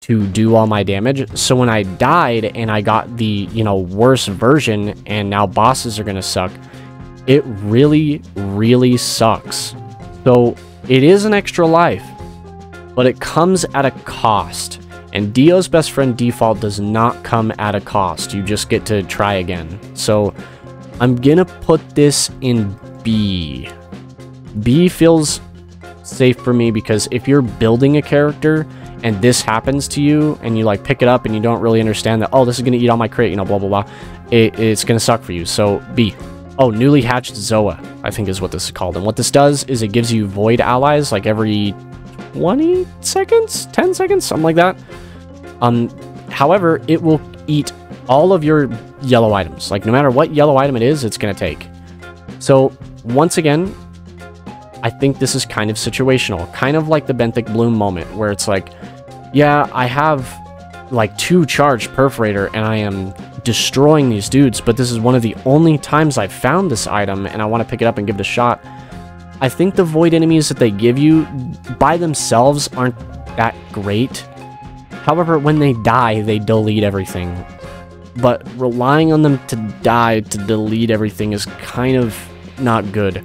to do all my damage. So when I died and I got the, worse version and now bosses are going to suck, it really, really sucks. So it is an extra life, but it comes at a cost. And Dio's best friend default does not come at a cost. You just get to try again. So I'm gonna put this in B. B feels safe for me because if you're building a character and this happens to you and you like pick it up and you don't really understand that, oh, this is gonna eat all my crit, blah, blah, blah, it's gonna suck for you. So B. Oh, Newly Hatched Zoa, I think is what this is called. And what this does is it gives you void allies like every 20 seconds, 10 seconds, something like that. However, it will eat all of your yellow items. Like, no matter what yellow item it is, it's going to take. So, once again, I think this is kind of situational. Kind of like the Benthic Bloom moment, where it's like, yeah, I have, like, 2 charged Perforator, and I am destroying these dudes, but this is one of the only times I've found this item, and I want to pick it up and give it a shot. I think the void enemies that they give you by themselves aren't that great. However, when they die, they delete everything. But relying on them to die to delete everything is kind of not good.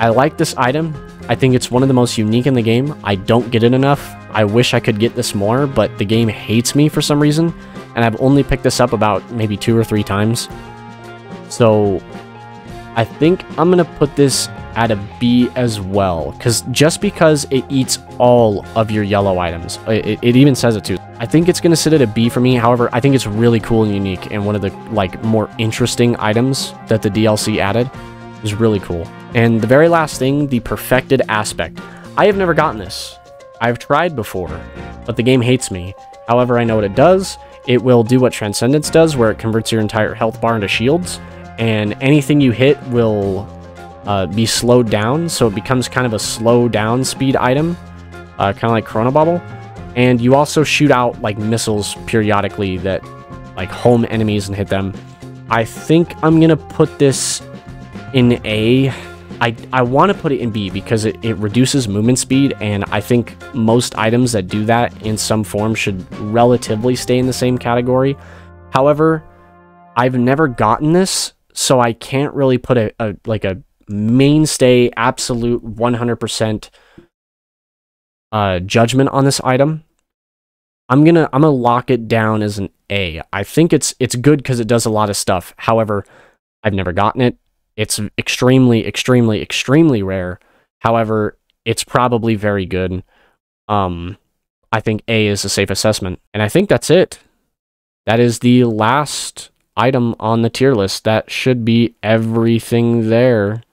I like this item. I think it's one of the most unique in the game. I don't get it enough. I wish I could get this more, but the game hates me for some reason, and I've only picked this up about maybe 2 or 3 times. So I think I'm gonna put this at a B as well, just because it eats all of your yellow items. It even says it too. I think it's gonna sit at a B for me. However, I think it's really cool and unique, and one of the more interesting items that the DLC added is really cool. And the very last thing, the perfected aspect. I have never gotten this. I've tried before, but the game hates me. However, I know what it does. It will do what Transcendence does, where it converts your entire health bar into shields, and anything you hit will be slowed down, so it becomes kind of a slow down speed item, kind of like Chrono Bobble. And you also shoot out like missiles periodically that like home enemies and hit them. I think I'm gonna put this in A. I want to put it in B because it reduces movement speed, and I think most items that do that in some form should relatively stay in the same category. However, I've never gotten this, so I can't really put a mainstay absolute 100% judgment on this item. I'm gonna lock it down as an A. I think it's good because it does a lot of stuff. However, I've never gotten it. It's extremely, extremely, extremely rare. However, it's probably very good. I think A is a safe assessment. And I think that's it. That is the last item on the tier list. That should be everything there.